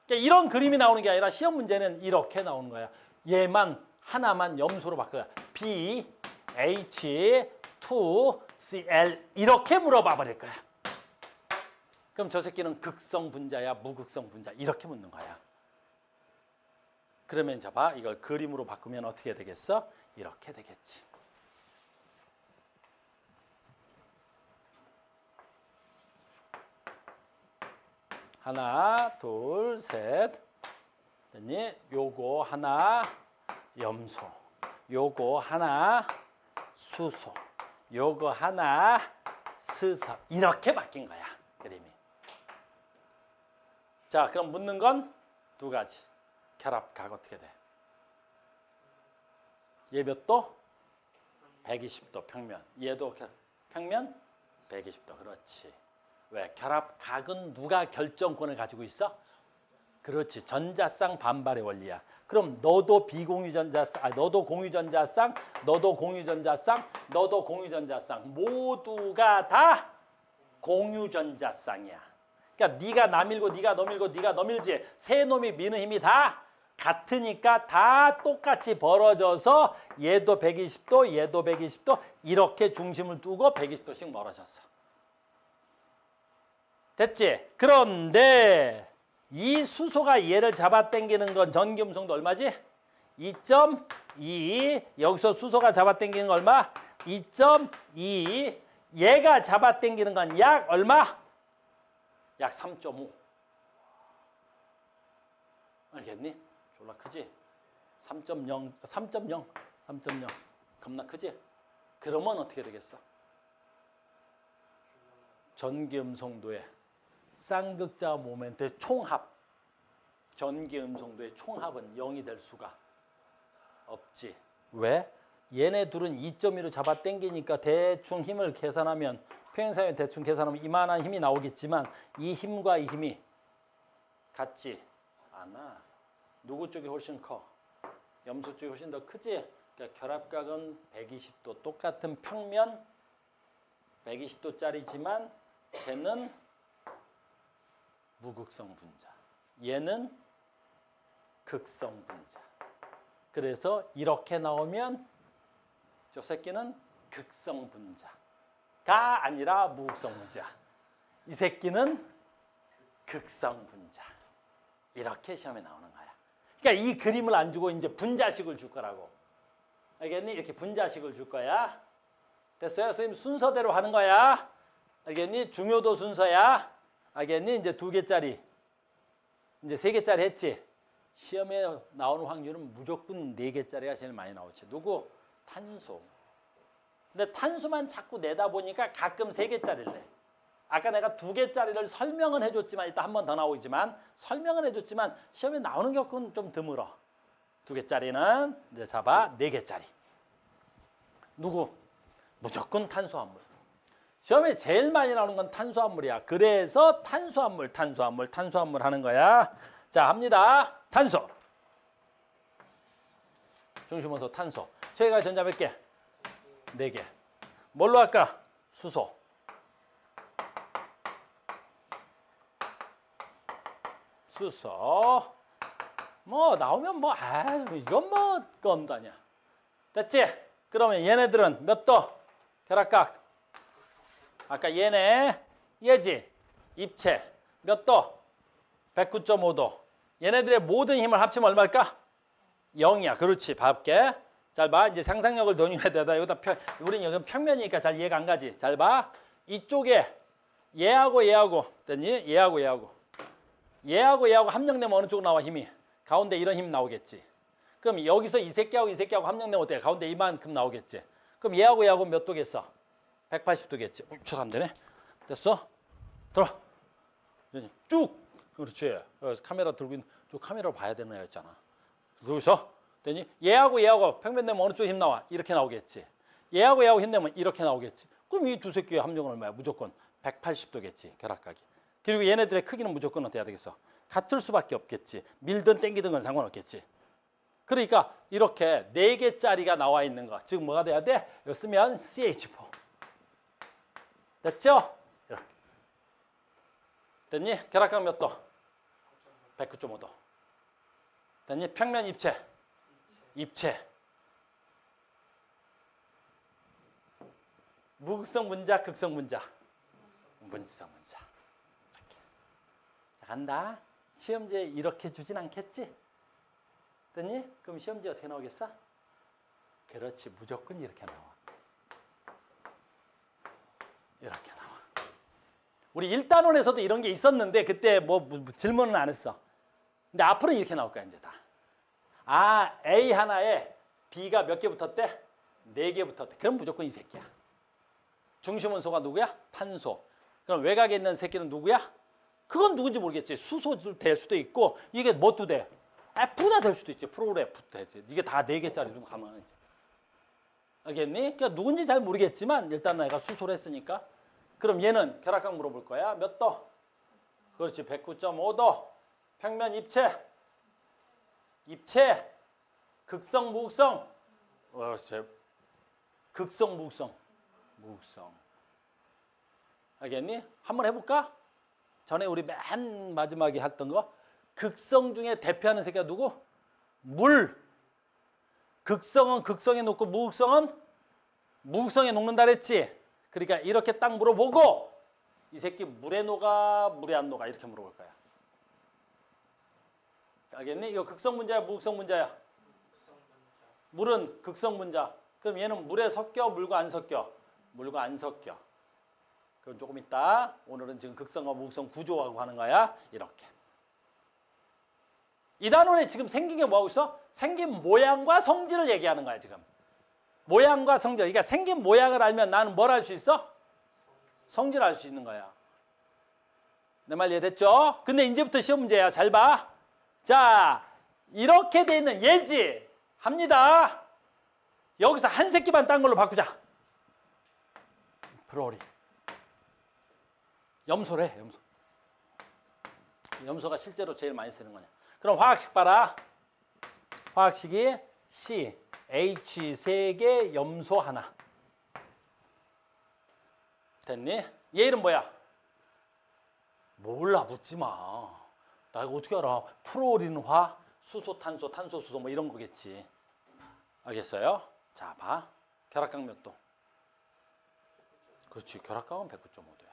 그러니까 이런 그림이 나오는 게 아니라 시험 문제는 이렇게 나오는 거야. 얘만 하나만 염소로 바꿔. B, H, 2, Cl 이렇게 물어봐 버릴 거야. 그럼 저 새끼는 극성 분자야, 무극성 분자 이렇게 묻는 거야. 그러면 자 봐. 이걸 그림으로 바꾸면 어떻게 되겠어? 이렇게 되겠지. 하나, 둘, 셋. 됐니? 요거 하나 염소. 요거 하나 수소. 요거 하나 스서. 이렇게 바뀐 거야. 그림이. 자, 그럼 묻는 건 두 가지. 결합각 어떻게 돼? 얘 몇 도? 120도 평면. 얘도 평면 120도. 그렇지. 왜? 결합각은 누가 결정권을 가지고 있어? 그렇지. 전자쌍 반발의 원리야. 그럼 너도 비공유전자쌍, 너도 공유전자쌍, 너도 공유전자쌍, 너도 공유전자쌍 모두가 다 공유전자쌍이야. 그러니까 네가 나 밀고 네가 너 밀고 네가 너 밀지. 세 놈이 미는 힘이 다 같으니까 다 똑같이 벌어져서 얘도 120도, 얘도 120도 이렇게 중심을 두고 120도씩 멀어졌어. 됐지? 그런데 이 수소가 얘를 잡아당기는 건 전기음성도 얼마지? 2.2. 여기서 수소가 잡아당기는 건 얼마? 2.2. 얘가 잡아당기는 건 약 얼마? 약 3.5. 알겠니? 졸라 크지? 3.0, 3.0, 3.0 겁나 크지? 그러면 어떻게 되겠어? 전기음성도의 쌍극자 모멘트의 총합, 전기음성도의 총합은 0이 될 수가 없지. 왜? 얘네 둘은 2.2로 잡아 당기니까 대충 힘을 계산하면 평행사면 대충 계산하면 이만한 힘이 나오겠지만 이 힘과 이 힘이 같지 않아. 누구 쪽이 훨씬 커? 염소 쪽이 훨씬 더 크지? 그러니까 결합각은 120도 똑같은 평면 120도짜리지만 쟤는 무극성 분자. 얘는 극성 분자. 그래서 이렇게 나오면 저 새끼는 극성 분자가 아니라 무극성 분자. 이 새끼는 극성 분자. 이렇게 시험에 나오는 거야. 그러니까 이 그림을 안 주고 이제 분자식을 줄 거라고. 알겠니? 이렇게 분자식을 줄 거야. 됐어요? 선생님 순서대로 하는 거야. 알겠니? 중요도 순서야. 알겠니? 이제 2개짜리. 이제 3개짜리 했지. 시험에 나오는 확률은 무조건 4개짜리가 제일 많이 나오지. 누구? 탄소. 근데 탄소만 자꾸 내다 보니까 가끔 3개짜리를 내. 아까 내가 2개짜리를 설명은 해줬지만 이따 한 번 더 나오지만 설명은 해줬지만 시험에 나오는 경우는 좀 드물어. 2개짜리는 이제 잡아 4개짜리. 누구? 무조건 탄수화물. 시험에 제일 많이 나오는 건 탄수화물이야. 그래서 탄수화물 하는 거야. 자, 합니다. 탄소. 중심원소 탄소. 최애가 전자 몇 개? 4개. 뭘로 할까? 수소. 수소. 뭐 나오면 뭐 이건 뭐 껌도 아니야. 됐지? 그러면 얘네들은 몇 도? 결합각. 아까 얘네 얘지. 입체 몇 도? 109.5도. 얘네들의 모든 힘을 합치면 얼마일까? 0이야. 그렇지. 봐볼게. 잘 봐. 이제 상상력을 동요해야 되다. 여기다 우린 여기 평면이니까 잘 이해가 안 가지. 잘 봐. 이쪽에 얘하고 됐니? 얘하고 함정되면 어느 쪽으로 나와 힘이? 가운데 이런 힘 나오겠지. 그럼 여기서 이 새끼하고 함정되면 어때? 가운데 이만큼 나오겠지. 그럼 얘하고 몇 도겠어? 180도겠지. 잘 안 되네. 됐어? 들어. 쭉. 그렇지. 카메라 들고 있는 저 카메라로 봐야 되는 애였잖아. 여기서 되니? 얘하고 평면 되면 어느 쪽 힘 나와? 이렇게 나오겠지. 얘하고 힘 내면 이렇게 나오겠지. 그럼 이 두 새끼의 함정은 얼마야? 무조건 180도겠지. 결합각이. 그리고 얘네들의 크기는 무조건 어떻게 해야 되겠어? 같을 수밖에 없겠지. 밀든 땡기든 건 상관없겠지. 그러니까 이렇게 4개짜리가 나와 있는 거. 즉 뭐가 돼야 돼? 이거 쓰면 CH4. 됐죠? 이렇게. 됐니? 결합각 몇 도? 109.5도. 됐니? 평면 입체. 무극성 분자, 극성 분자. 분지성 분자. 이렇게. 자, 간다. 시험지에 이렇게 주진 않겠지? 됐니? 그럼 시험지 어떻게 나오겠어? 그렇지. 무조건 이렇게 나와. 이렇게 나와. 우리 1단원에서도 이런 게 있었는데 그때 뭐 질문은 안 했어. 근데 앞으로는 이렇게 나올 거야 이제 다. 아, A 하나에 B가 몇 개 붙었대? 4개 붙었대. 그럼 무조건 이 새끼야. 중심원소가 누구야? 탄소. 그럼 외곽에 있는 새끼는 누구야? 그건 누군지 모르겠지. 수소 될 수도 있고 이게 뭐도 돼? F가 될 수도 있지. 프로그램 F도 되지. 이게 다 4개짜리로 가면 이제. 알겠니? 그러니까 누군지 잘 모르겠지만 일단 내가 수소를 했으니까. 그럼 얘는 결합각 물어볼 거야. 몇 도? 그렇지. 109.5도. 평면 입체. 극성, 무극성. 극성, 무극성. 알겠니? 한번 해볼까? 전에 우리 맨 마지막에 했던 거. 극성 중에 대표하는 새끼가 누구? 물. 극성은 극성에 놓고 무극성은 무극성에 녹는다 그랬지? 그러니까 이렇게 딱 물어보고 이 새끼 물에 녹아 물에 안 녹아 이렇게 물어볼 거야. 알겠니? 이거 극성 분자야 무극성 분자야? 물은 극성 분자. 그럼 얘는 물에 섞여 물과 안 섞여? 물과 안 섞여. 그럼 조금 이따 오늘은 지금 극성과 무극성 구조하고 하는 거야. 이렇게. 이 단원에 지금 생긴 게 뭐하고 있어? 생긴 모양과 성질을 얘기하는 거야 지금. 모양과 성질. 그러니까 생긴 모양을 알면 나는 뭘 알 수 있어? 성질을 알 수 있는 거야. 내 말 이해됐죠? 근데 이제부터 시험 문제야. 잘 봐. 자, 이렇게 돼 있는 예지 합니다. 여기서 한 새끼만 딴 걸로 바꾸자. 프로리. 염소래, 염소. 염소가 실제로 제일 많이 쓰는 거냐. 그럼 화학식 봐라. 화학식이 C, H 3개, 염소 하나. 됐니? 얘 이름 뭐야? 몰라, 묻지 마. 나 이거 어떻게 알아? 프로린화, 수소, 탄소, 탄소, 수소 뭐 이런 거겠지. 알겠어요? 자, 봐. 결합각 몇 도? 그렇지, 결합각은 109.5도야.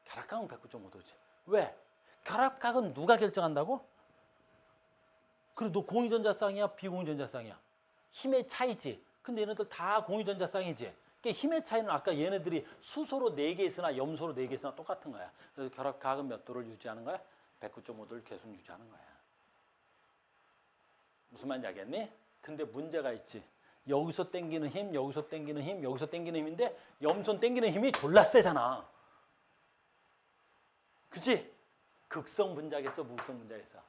결합각은 109.5도지. 왜? 결합각은 누가 결정한다고? 그래, 너 공유전자쌍이야, 비공유전자쌍이야? 힘의 차이지. 근데 얘네들 다 공유전자쌍이지. 그러니까 힘의 차이는 아까 얘네들이 수소로 4개 있으나 염소로 4개 있으나 똑같은 거야. 그래서 결합각은 몇 도를 유지하는 거야? 109.5도를 계속 유지하는 거야. 무슨 말인지 알겠니? 근데 문제가 있지. 여기서 당기는 힘, 여기서 당기는 힘, 여기서 당기는 힘인데 염소는 당기는 힘이 졸라 세잖아. 그치? 극성 분자겠어, 무극성 분자겠어?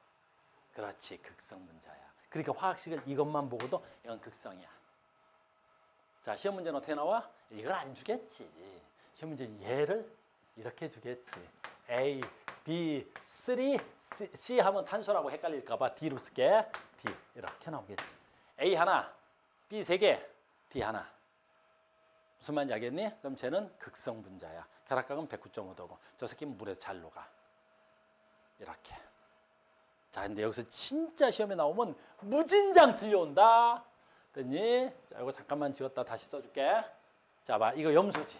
그렇지, 극성 분자야. 그러니까 화학식은 이것만 보고도 이건 극성이야. 자, 시험 문제는 어떻게 나와? 이걸 안 주겠지. 시험 문제는 얘를 이렇게 주겠지. A, B, 3, C 하면 탄소라고 헷갈릴까 봐 D로 쓸게. D 이렇게 나오겠지. A 하나, B 3개, D 하나. 무슨 말인지 알겠니? 그럼 쟤는 극성 분자야. 결합각은 109.5도고 저 새끼는 물에 잘 녹아. 이렇게. 자, 근데 여기서 진짜 시험에 나오면 무진장 틀려온다. 됐니? 자, 이거 잠깐만 지웠다 다시 써줄게. 자, 봐. 이거 염소지.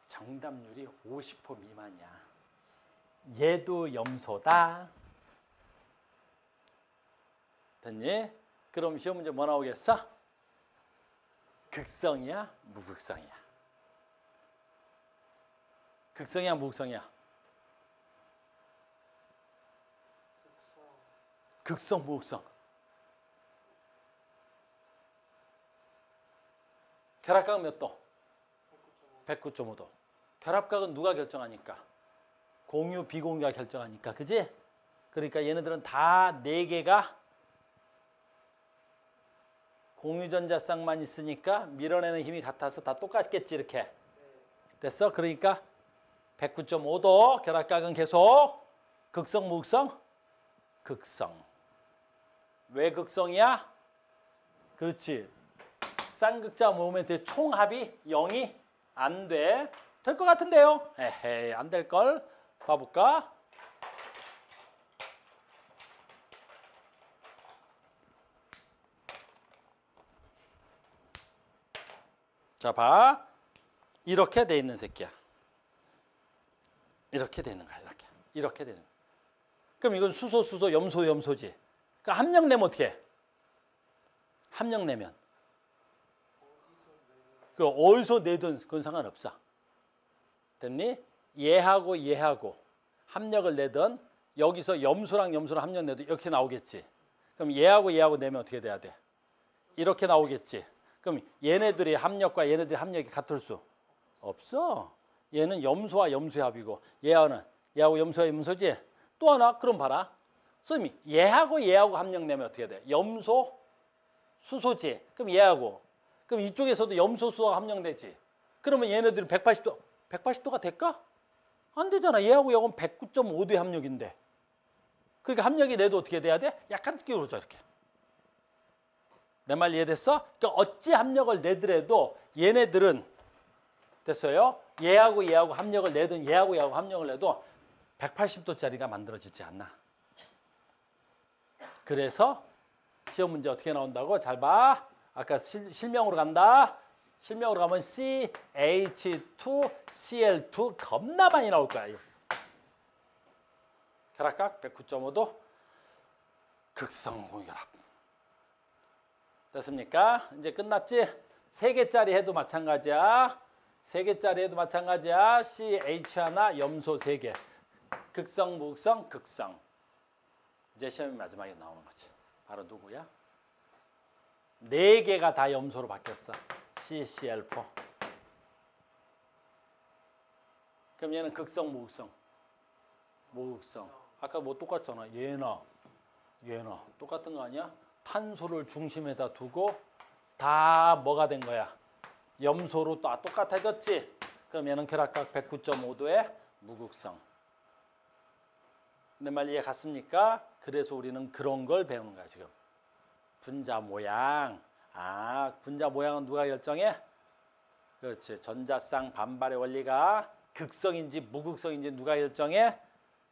정답률이 50% 미만이야. 얘도 염소다. 됐니? 그럼 시험 문제 뭐 나오겠어? 극성이야? 무극성이야? 극성이야? 무극성이야? 극성, 무극성. 결합각은 몇 도? 109.5도. 결합각은 누가 결정하니까? 공유, 비공유가 결정하니까. 그지? 그러니까 얘네들은 다 4개가 공유전자쌍만 있으니까 밀어내는 힘이 같아서 다 똑같겠지, 이렇게. 됐어? 그러니까 109.5도 결합각은 계속 극성, 무극성? 극성. 왜 극성이야? 그렇지. 쌍극자 모멘트의 총합이 0이 안 돼. 될 것 같은데요? 에헤이, 안 될걸? 봐볼까? 자, 봐. 이렇게 돼 있는 새끼야. 이렇게 돼 있는 거야, 이렇게. 이렇게 되는 거야. 그럼 이건 수소, 수소, 염소, 염소지. 그러니까 함량 내면 어떻게 해? 함량 내면. 그 어디서 내든 그건 상관없어. 됐니? 얘하고 얘하고 합력을 내든 여기서 염소랑 염소랑 합력 내도 이렇게 나오겠지. 그럼 얘하고 얘하고 내면 어떻게 돼야 돼? 이렇게 나오겠지. 그럼 얘네들의 합력과 얘네들의 합력이 같을 수 없어. 얘는 염소와 염소의 합이고 얘하고 염소와 염소지. 또 하나 그럼 봐라. 선생님이 얘하고 얘하고 합력 내면 어떻게 돼? 염소, 수소지. 그럼 얘하고. 그럼 이쪽에서도 염소, 수소가 합력되지. 그러면 얘네들은 180도가 될까? 안 되잖아. 얘하고 얘하고는 109.5도의 합력인데. 그러니까 합력이 내도 어떻게 돼야 돼? 약간 기울어져 이렇게. 내 말 이해됐어? 그러니까 어찌 합력을 내더라도 얘네들은 됐어요? 얘하고 얘하고 합력을 내든 얘하고 얘하고 합력을 내도 180도짜리가 만들어지지 않나. 그래서 시험 문제 어떻게 나온다고? 잘 봐. 아까 실명으로 간다. 실명으로 가면 CH2Cl2 겁나 많이 나올 거야. 이거. 결합각 109.5도 극성 공유결합. 됐습니까? 이제 끝났지? 3개짜리 해도 마찬가지야. 3개짜리 해도 마찬가지야. CH 하나, 염소 3개. 극성, 무극성, 극성. 이제 시험이 마지막에 나오는 거지. 바로 누구야? 4개가 다 염소로 바뀌었어. CCl4. 그럼 얘는 극성, 무극성? 무극성. 아까 뭐 똑같잖아. 얘나 똑같은 거 아니야? 탄소를 중심에다 두고 다 뭐가 된 거야? 염소로 또 똑같아졌지? 그럼 얘는 결합각 109.5도의 무극성. 내 말 이해 갔습니까? 그래서 우리는 그런 걸 배우는 거야 지금. 분자 모양. 분자 모양은 누가 결정해? 그렇지. 전자쌍 반발의 원리가 극성인지 무극성인지 누가 결정해?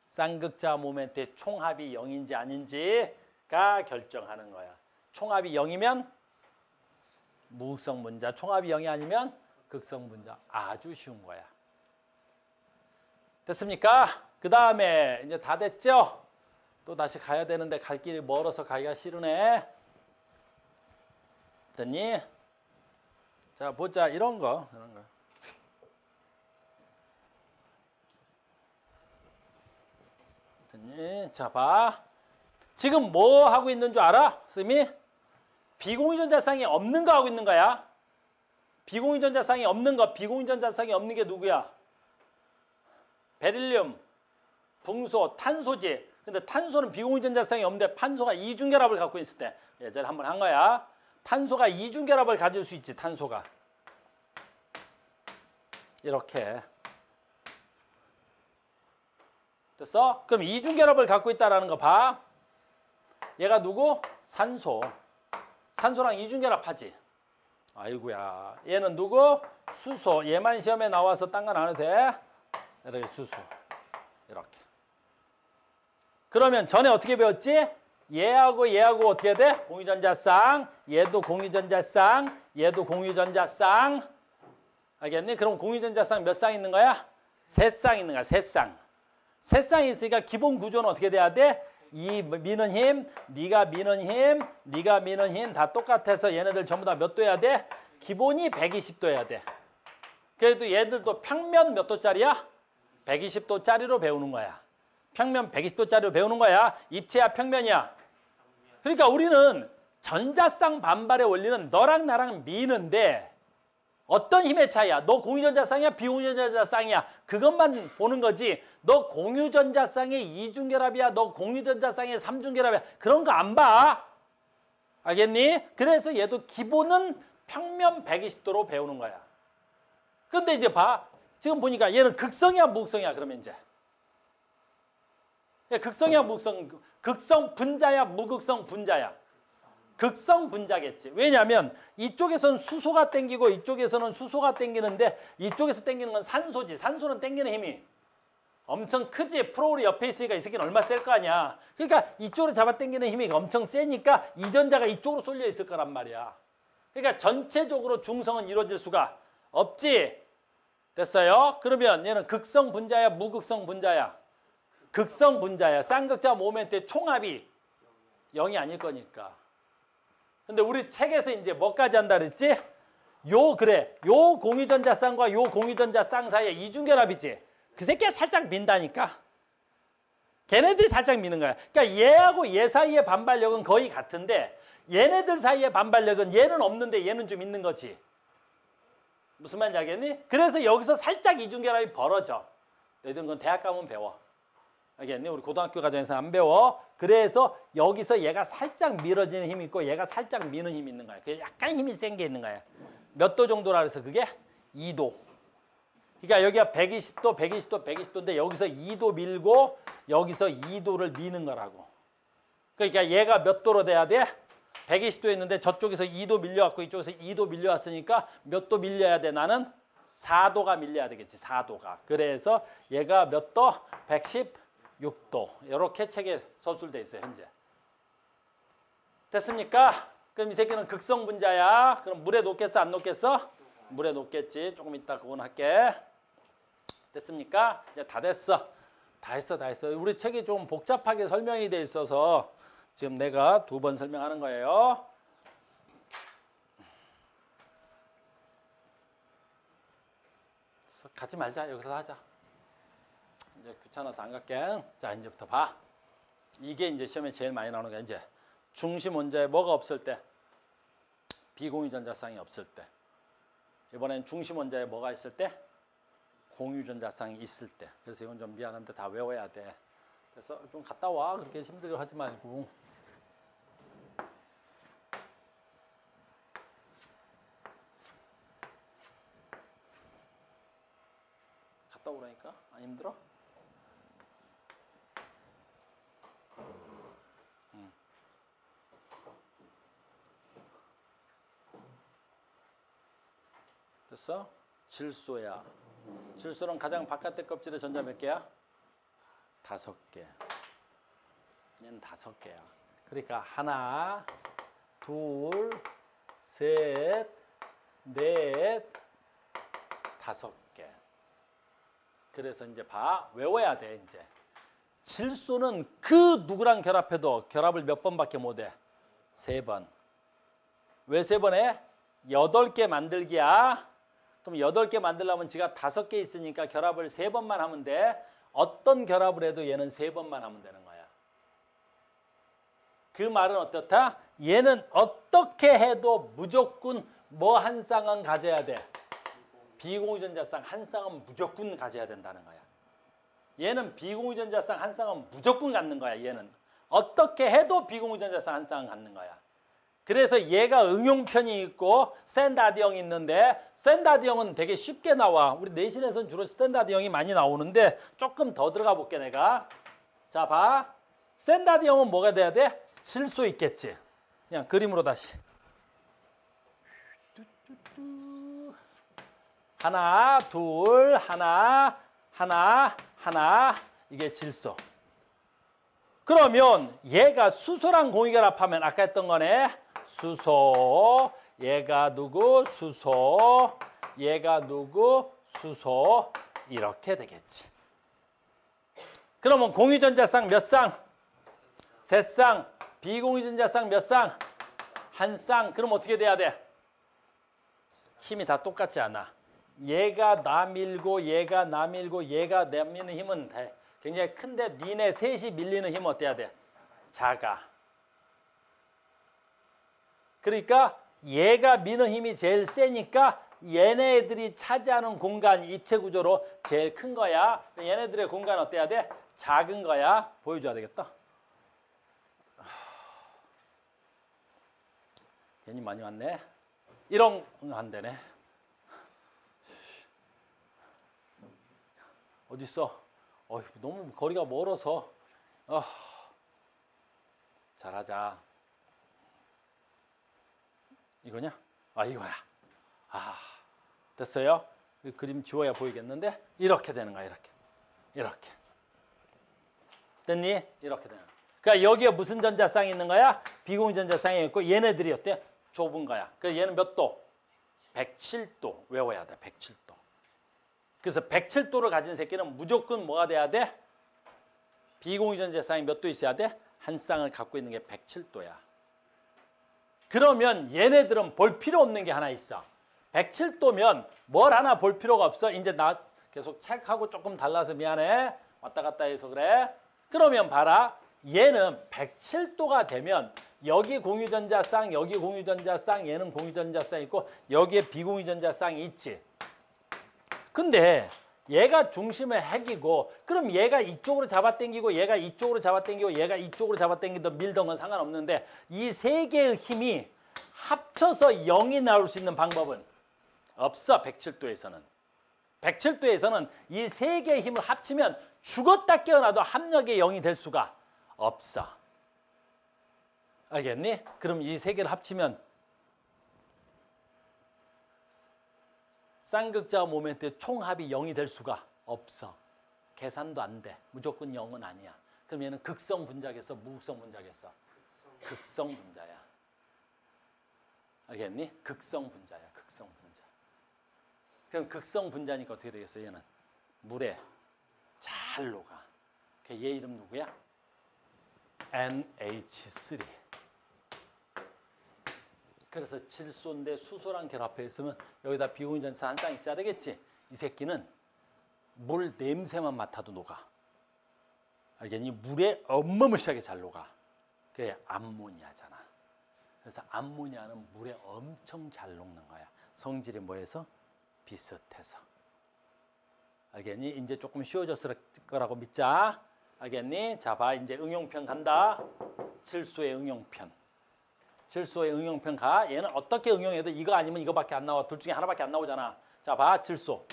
쌍극자 모멘트의 총합이 0인지 아닌지가 결정하는 거야. 총합이 0이면 무극성 분자, 총합이 0이 아니면 극성 분자. 아주 쉬운 거야. 됐습니까? 그 다음에 이제 다 됐죠? 또 다시 가야 되는데 갈 길이 멀어서 가기가 싫으네. 됐니? 자, 보자. 이런 거. 됐니? 자, 봐. 지금 뭐 하고 있는 줄 알아? 선생님이? 비공유전자쌍이 없는 거 하고 있는 거야. 비공유전자쌍이 없는 거. 비공유전자쌍이 없는 게 누구야? 베릴륨, 붕소, 탄소지. 근데 탄소는 비공유전자쌍이 없는데 판소가 이중결합을 갖고 있을 때 예전에 한번 한 거야. 탄소가 이중결합을 가질 수 있지. 탄소가. 이렇게. 됐어? 그럼 이중결합을 갖고 있다라는 거 봐. 얘가 누구? 산소. 산소랑 이중결합하지. 아이고야. 얘는 누구? 수소. 얘만 시험에 나와서 딴 건 안 해도 돼. 이렇게 수소. 이렇게. 그러면 전에 어떻게 배웠지? 얘하고 어떻게 돼? 공유전자쌍. 얘도 공유전자쌍. 얘도 공유전자쌍. 알겠니? 그럼 공유전자쌍 몇 쌍 있는 거야? 3쌍 있는 거야. 3쌍. 3쌍이 있으니까 기본 구조는 어떻게 돼야 돼? 이 미는 힘, 네가 미는 힘, 네가 미는 힘 다 똑같아서 얘네들 전부 다 몇 도여야 돼? 기본이 120도여야 돼. 그래도 얘들도 평면 몇 도짜리야? 120도짜리로 배우는 거야. 평면 120도짜리로 배우는 거야. 입체야, 평면이야. 그러니까 우리는 전자쌍 반발의 원리는 너랑 나랑 미는데 어떤 힘의 차이야? 너 공유전자쌍이야? 비공유전자쌍이야? 그것만 보는 거지. 너 공유전자쌍의 이중결합이야? 너 공유전자쌍의 삼중결합이야? 그런 거 안 봐. 알겠니? 그래서 얘도 기본은 평면 120도로 배우는 거야. 근데 이제 봐. 지금 보니까 얘는 극성이야, 무극성이야? 그러면 이제. 극성이야, 무극성? 극성 분자야, 무극성 분자야? 극성 분자겠지. 왜냐하면 이쪽에서는 수소가 땡기고 이쪽에서는 수소가 땡기는데 이쪽에서 땡기는 건 산소지. 산소는 땡기는 힘이 엄청 크지. 프로울이 옆에 있으니까 이 새끼는 얼마나 셀 거 아니야. 그러니까 이쪽으로 잡아 당기는 힘이 엄청 세니까 이 전자가 이쪽으로 쏠려 있을 거란 말이야. 그러니까 전체적으로 중성은 이루어질 수가 없지. 됐어요? 그러면 얘는 극성 분자야, 무극성 분자야? 극성 분자야. 쌍극자 모멘트의 총합이 0이 아닐 거니까. 근데 우리 책에서 이제 뭐까지 한다 그랬지? 요 공유전자 쌍과 요 공유전자 쌍 사이에 이중결합이지. 그 새끼가 살짝 민다니까. 걔네들이 살짝 미는 거야. 그러니까 얘하고 얘 사이의 반발력은 거의 같은데 얘네들 사이의 반발력은 얘는 없는데 얘는 좀 있는 거지. 무슨 말인지 알겠니? 그래서 여기서 살짝 이중결합이 벌어져. 너희들은 그건 대학 가면 배워. 알겠니? 우리 고등학교 과정에서 안 배워. 그래서 여기서 얘가 살짝 밀어지는 힘이 있고 얘가 살짝 미는 힘이 있는 거야. 그게 약간 힘이 센 게 있는 거야. 몇 도 정도라 그래서 그게 2도. 그러니까 여기가 120도, 120도, 120도인데 여기서 2도 밀고 여기서 2도를 미는 거라고. 그러니까 얘가 몇 도로 돼야 돼? 120도 있는데 저쪽에서 2도 밀려왔고 이쪽에서 2도 밀려왔으니까 몇 도 밀려야 돼? 나는 4도가 밀려야 되겠지. 4도가. 그래서 얘가 몇 도? 116도. 이렇게 책에 서술돼 있어요. 현재. 됐습니까? 그럼 이 새끼는 극성 분자야. 그럼 물에 녹겠어? 안 녹겠어? 물에 녹겠지. 조금 이따 그건 할게. 됐습니까? 이제 다 됐어. 다 했어. 우리 책이 좀 복잡하게 설명이 돼 있어서 지금 내가 2번 설명하는 거예요. 가지 말자. 여기서 하자. 이제 귀찮아서 안 갈게. 자, 이제부터 봐. 이게 이제 시험에 제일 많이 나오는 게 이제 중심 원자에 뭐가 없을 때, 비공유전자쌍이 없을 때. 이번엔 중심 원자에 뭐가 있을 때, 공유전자쌍이 있을 때. 그래서 이건 좀 미안한데 다 외워야 돼. 그래서 좀 갔다 와. 그렇게 힘들게 하지 말고. 갔다 오라니까? 안 힘들어? 됐어? 질소야. 질소는 가장 바깥의 껍질의 전자 몇 개야? 5개. 얘는 5개야. 그러니까 하나, 둘, 셋, 넷, 5개. 그래서 이제 봐. 외워야 돼, 이제. 질소는 그 누구랑 결합해도 결합을 몇 번밖에 못 해? 3번. 왜 3번 해? 8개 만들기야. 그럼 8개 만들려면 지가 5개 있으니까 결합을 3번만 하면 돼. 어떤 결합을 해도 얘는 3번만 하면 되는 거야. 그 말은 어떻다? 얘는 어떻게 해도 무조건 뭐 한 쌍은 가져야 돼. 비공유전자쌍 한 쌍은 무조건 가져야 된다는 거야. 얘는 비공유전자쌍 한 쌍은 무조건 갖는 거야. 얘는 어떻게 해도 비공유전자쌍 한 쌍은 갖는 거야. 그래서 얘가 응용편이 있고 스탠다드형이 있는데 스탠다드형은 되게 쉽게 나와. 우리 내신에서는 주로 스탠다드형이 많이 나오는데 조금 더 들어가 볼게 내가. 자, 봐. 스탠다드형은 뭐가 돼야 돼? 질소 있겠지. 그냥 그림으로 다시. 하나, 둘, 하나, 하나, 하나. 이게 질소. 그러면 얘가 수소랑 공유결합하면 아까 했던 거네. 수소, 얘가 누구? 수소, 얘가 누구? 수소. 이렇게 되겠지. 그러면 공유전자쌍 몇 쌍? 3쌍. 비공유전자쌍 몇 쌍? 1쌍. 그럼 어떻게 돼야 돼? 힘이 다 똑같지 않아. 얘가 나 밀고 얘가 나 밀고 얘가 나 미는 힘은 굉장히 큰데 니네 셋이 밀리는 힘은 어때야 돼? 작아. 그러니까 얘가 미는 힘이 제일 세니까 얘네들이 차지하는 공간 입체 구조로 제일 큰 거야. 얘네들의 공간 어때야 돼? 작은 거야. 보여줘야 되겠다. 괜히 많이 왔네. 이런 안 되네. 어디 있어? 너무 거리가 멀어서. 잘하자. 이거냐? 이거야. 됐어요? 그림 지워야 보이겠는데? 이렇게 되는 거야, 이렇게. 이렇게. 됐니? 이렇게 되는 거야. 그러니까 여기에 무슨 전자쌍이 있는 거야? 비공유전자쌍이 있고 얘네들이 어때? 좁은 거야. 그래서 얘는 몇 도? 107도. 외워야 돼, 107도. 그래서 107도를 가진 새끼는 무조건 뭐가 돼야 돼? 비공유전자쌍이 몇 도 있어야 돼? 한 쌍을 갖고 있는 게 107도야. 그러면 얘네들은 볼 필요 없는 게 하나 있어. 107도면 뭘 하나 볼 필요가 없어. 이제 나 계속 책하고 조금 달라서 미안해. 왔다 갔다 해서 그래. 그러면 봐라. 얘는 107도가 되면 여기 공유전자쌍, 여기 공유전자쌍, 얘는 공유전자쌍 있고 여기에 비공유전자쌍이 있지. 근데 얘가 중심의 핵이고 그럼 얘가 이쪽으로 잡아당기고 얘가 이쪽으로 잡아당기고 얘가 이쪽으로 잡아당기든 밀던 건 상관없는데 이 세 개의 힘이 합쳐서 0이 나올 수 있는 방법은 없어. 107도에서는. 107도에서는 이 세 개의 힘을 합치면 죽었다 깨어나도 합력의 0이 될 수가 없어. 알겠니? 그럼 이 세 개를 합치면 쌍극자와 모멘트의 총합이 0이 될 수가 없어. 계산도 안 돼. 무조건 0은 아니야. 그럼 얘는 극성 분자겠어? 무극성 분자겠어? 극성 분자야. 알겠니? 극성 분자야. 극성 분자. 그럼 극성 분자니까 어떻게 되겠어? 얘는 물에 잘 녹아. 얘 이름 누구야? NH3. 그래서 질소인데 수소랑 결합해 있으면 여기다 비공유전자 한 쌍 있어야 되겠지. 이 새끼는 물 냄새만 맡아도 녹아. 알겠니? 물에 어마무시하게 잘 녹아. 그게 암모니아잖아. 그래서 암모니아는 물에 엄청 잘 녹는 거야. 성질이 뭐해서? 비슷해서. 알겠니? 이제 조금 쉬워졌을 거라고 믿자. 알겠니? 자, 봐. 이제 응용편 간다. 질소의 응용편. 질소의 응용편 가. 얘는 어떻게 응용해도 이거 아니면 이거밖에 안 나와. 둘 중에 하나밖에 안 나오잖아. 자, 봐. 질소.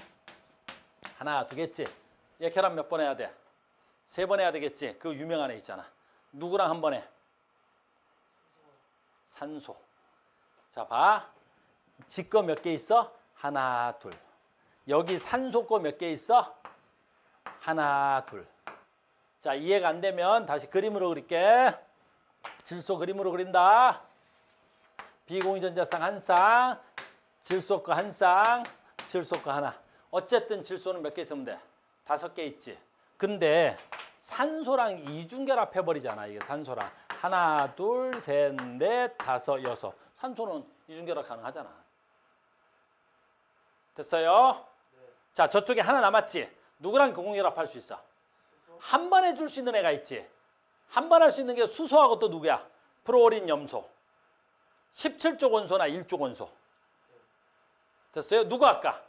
하나, 두 개지. 얘 결합 몇 번 해야 돼? 3번 해야 되겠지. 그 유명한 애 있잖아. 누구랑 한 번 해? 산소. 자, 봐. 지 거 몇 개 있어? 하나, 둘. 여기 산소 거 몇 개 있어? 하나, 둘. 자, 이해가 안 되면 다시 그림으로 그릴게. 질소 그림으로 그린다. 비공유전자쌍 한 쌍, 질소 거 한 쌍, 질소 거 하나. 어쨌든 질소는 몇 개 있으면 돼? 5개 있지. 근데 산소랑 이중결합 해버리잖아. 이게 산소랑. 하나, 둘, 셋, 넷, 다섯, 여섯. 산소는 이중결합 가능하잖아. 됐어요? 네. 자, 저쪽에 하나 남았지? 누구랑 공유결합할 수 있어? 한 번 해줄 수 있는 애가 있지? 한 번 할 수 있는 게 수소하고 또 누구야? 프로오린 염소. 17족 원소나 1족 원소. 됐어요? 누구 할까?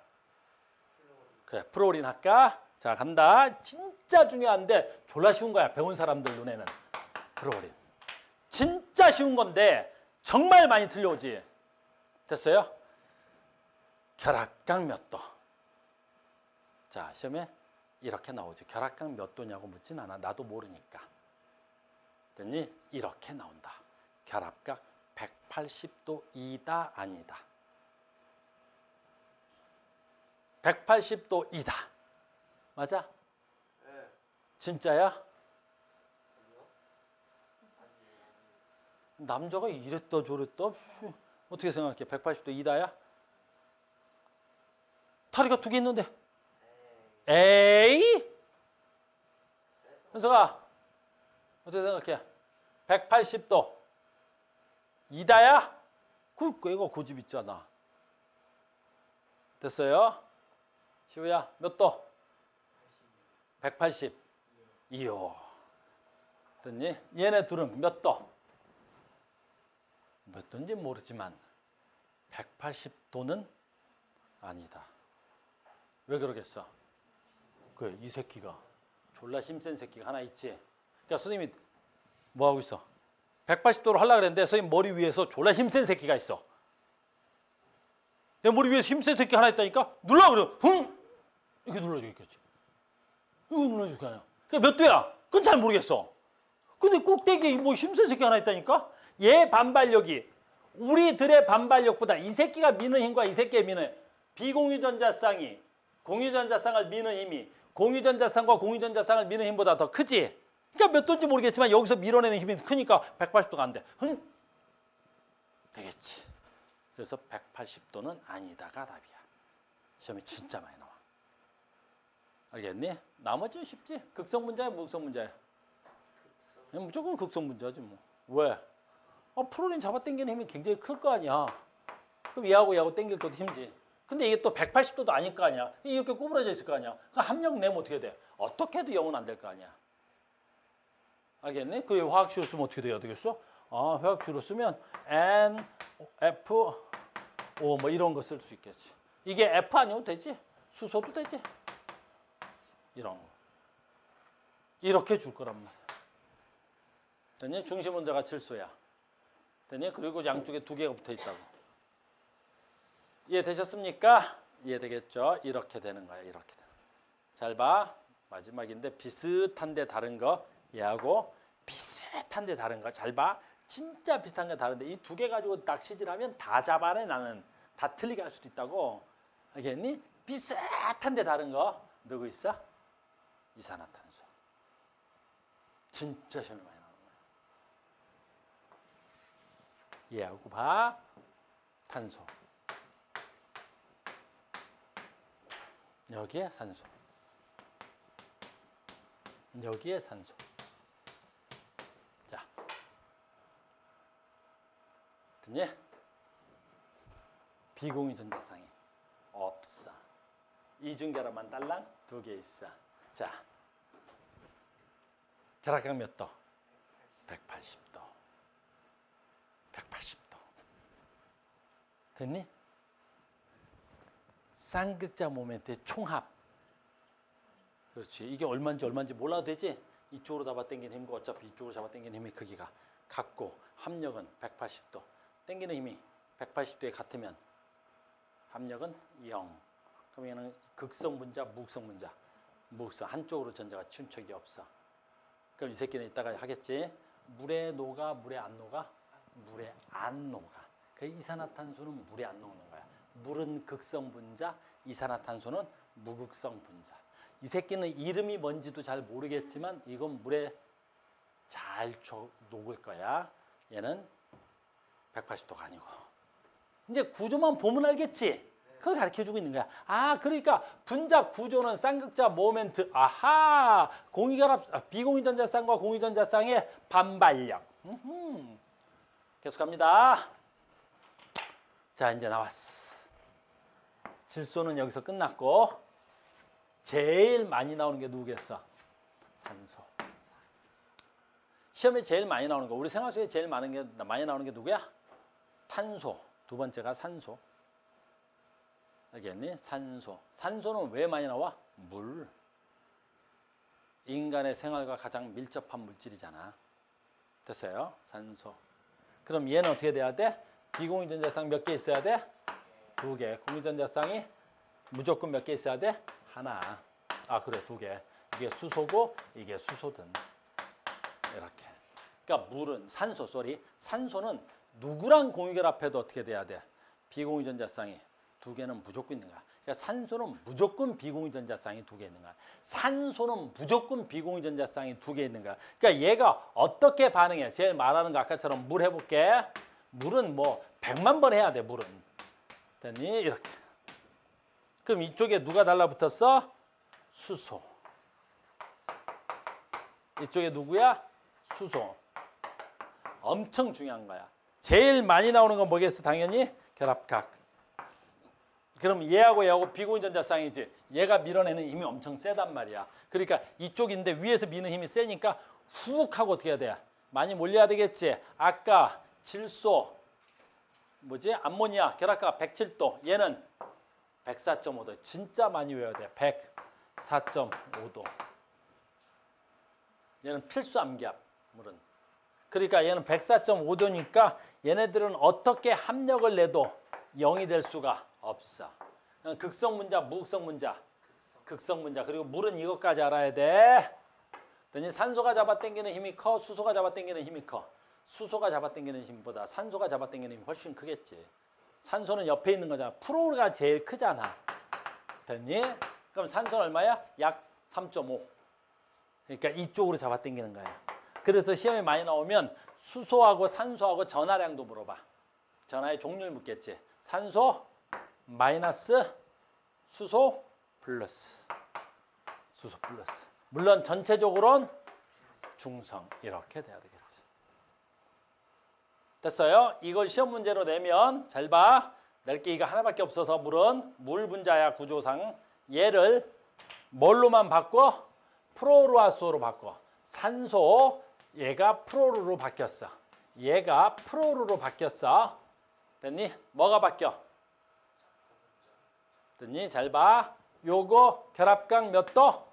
그래, 프로오린 할까? 자, 간다. 진짜 중요한데 졸라 쉬운 거야. 배운 사람들 눈에는. 프로오린. 진짜 쉬운 건데 정말 많이 틀려오지. 됐어요? 결합각 몇 도? 자, 시험에 이렇게 나오지. 결합각 몇 도냐고 묻진 않아. 나도 모르니까. 됐니? 이렇게 나온다. 결합각 180도이다 아니다. 180도이다. 맞아? 네. 진짜야? 남자가 이랬다 저랬다? 어떻게 생각해? 180도이다야? 다리가 2개 있는데. 에이? 현석아, 어떻게 생각해? 180도. 이다야? 그러니까 얘가 고집 있잖아. 됐어요? 시우야, 몇 도? 180. 이요. 됐니? 얘네 둘은 몇 도? 몇 도인지 모르지만 180도는 아니다. 왜 그러겠어? 그래, 이 새끼가 졸라 힘센 새끼가 하나 있지. 그러니까 선생님이 뭐 하고 있어? 180도로 하려고 그랬는데 선생님 머리 위에서 졸라 힘센 새끼가 있어. 내 머리 위에서 힘센 새끼 하나 있다니까? 눌러 그래. 흥! 이렇게 눌러줘 있겠지. 이거 눌러줄 거 아니야. 그게 몇 도야? 그건 잘 모르겠어. 근데 꼭대기에 뭐 힘센 새끼 하나 있다니까? 얘 반발력이 우리들의 반발력보다 이 새끼가 미는 힘과 이 새끼의 미는 비공유전자쌍이 공유전자쌍을 미는 힘이 공유전자쌍과 공유전자쌍을 미는 힘보다 더 크지? 그러니까 몇 도인지 모르겠지만 여기서 밀어내는 힘이 크니까 180도가 안 돼. 되겠지. 그래서 180도는 아니다가 답이야. 시험에 진짜 많이 나와. 알겠니? 나머지는 쉽지? 극성 문제야, 무극성 문제야? 무조건 극성 문제지 뭐. 왜? 프로린 잡아당기는 힘이 굉장히 클 거 아니야. 그럼 얘하고 당길 것도 힘지. 근데 이게 또 180도도 아닐 거 아니야. 이렇게 구부러져 있을 거 아니야. 그 합력 내면 어떻게 돼? 어떻게 해도 0은 안 될 거 아니야. 알겠니? 그 화학식으로 쓰면 어떻게 돼야 되겠어? 화학식으로 쓰면 N, F, O 뭐 이런 거 쓸 수 있겠지. 이게 F 아니어도 되지? 수소도 되지? 이런 거. 이렇게 줄 거란 말이야. 됐니? 중심 원자가 질소야. 됐니? 그리고 양쪽에 2개가 붙어 있다고. 이해되셨습니까? 이해되겠죠? 이렇게 되는 거야. 이렇게 되는 거야. 잘 봐. 마지막인데 비슷한데 다른 거. 얘하고 비슷한데 다른 거. 잘 봐. 진짜 비슷한 게 다른데 이 2개 가지고 낚시질하면 다 잡아내. 나는 다 틀리게 할 수도 있다고. 알겠니? 비슷한데 다른 거. 누구 있어? 이산화탄소. 진짜 시험이 많이 나오는 거야. 얘하고 봐. 탄소. 여기에 산소. 여기에 산소. 자. 됐니? 비공유전자쌍이 없어. 이중결합만 딸랑? 두 개 있어. 자, 결합각 몇 도? 180도. 180도. 됐니? 쌍극자 모멘트의 총합. 그렇지. 이게 얼마인지 몰라도 되지? 이쪽으로 잡아당기는 힘과 어차피 이쪽으로 잡아당기는 힘의 크기가 같고 합력은 180도. 당기는 힘이 180도에 같으면 합력은 0. 그럼 얘는 극성 분자, 무극성 분자. 무극성. 한쪽으로 전자가 춘척이 없어. 그럼 이 새끼는 이따가 하겠지. 물에 녹아, 물에 안 녹아? 물에 안 녹아. 그 이산화탄소는 물에 안 녹는 거야. 물은 극성 분자, 이산화탄소는 무극성 분자. 이 새끼는 이름이 뭔지도 잘 모르겠지만 이건 물에 잘 녹을 거야. 얘는 180도가 아니고. 이제 구조만 보면 알겠지? 그걸 가르쳐주고 있는 거야. 아, 그러니까 분자 구조는 쌍극자 모멘트. 아하! 비공유전자쌍과 공유전자쌍의 반발력. 계속 갑니다. 자, 이제 나왔어. 질소는 여기서 끝났고 제일 많이 나오는 게 누구겠어? 산소. 시험에 제일 많이 나오는 거, 우리 생활 속에 제일 많이 나오는 게 누구야? 탄소. 두 번째가 산소. 알겠니? 산소. 산소는 왜 많이 나와? 물. 인간의 생활과 가장 밀접한 물질이잖아. 됐어요? 산소. 그럼 얘는 어떻게 돼야 돼? 비공유전자쌍 몇 개 있어야 돼? 2개. 공유전자쌍이 무조건 몇 개 있어야 돼? 하나. 아, 그래, 2개. 이게 수소고 이게 수소든. 이렇게. 그러니까 물은 산소는 누구랑 공유결합해도 어떻게 돼야 돼? 비공유전자쌍이 2개는 무조건 있는 거야. 그러니까 산소는 무조건 비공유전자쌍이 2개 있는 거야. 산소는 무조건 비공유전자쌍이 2개 있는 거야. 그러니까 얘가 어떻게 반응해? 제일 말하는 거 아까처럼 물 해볼게. 물은 뭐 100만 번 해야 돼, 물은. 됐니? 이렇게. 그럼 이쪽에 누가 달라붙었어? 수소. 이쪽에 누구야? 수소. 엄청 중요한 거야. 제일 많이 나오는 건 뭐겠어? 당연히 결합각. 그럼 얘하고 비공유전자쌍이지. 얘가 밀어내는 힘이 엄청 세단 말이야. 그러니까 이쪽인데 위에서 미는 힘이 세니까 훅 하고 어떻게 해야 돼? 많이 몰려야 되겠지. 아까 질소, 암모니아 결합각 107도. 얘는 104.5도. 진짜 많이 외워야 돼. 104.5도. 얘는 필수 암기압, 물은. 그러니까 얘는 104.5도니까 얘네들은 어떻게 합력을 내도 0이 될 수가 없어. 극성 분자, 무극성 분자. 극성 분자. 그리고 물은 이것까지 알아야 돼. 그러니 산소가 잡아당기는 힘이 커, 수소가 잡아당기는 힘이 커. 수소가 잡아당기는 힘보다 산소가 잡아당기는 힘이 훨씬 크겠지. 산소는 옆에 있는 거잖아. 프로가 제일 크잖아. 됐니? 그럼 산소는 얼마야? 약 3.5. 그러니까 이쪽으로 잡아당기는 거야. 그래서 시험에 많이 나오면 수소하고 산소하고 전하량도 물어봐. 전하의 종류를 묻겠지. 산소 마이너스 수소 플러스. 수소 플러스. 물론 전체적으로는 중성. 이렇게 돼야 되겠지. 됐어요? 이걸 시험 문제로 내면 잘 봐. 낼 게 이거 하나밖에 없어서 물은 물 분자야, 구조상. 얘를 뭘로만 바꿔? 프로루아수로 바꿔. 산소, 얘가 프로루로 바뀌었어. 얘가 프로루로 바뀌었어. 됐니? 뭐가 바뀌어? 됐니? 잘 봐. 요거 결합각 몇 도?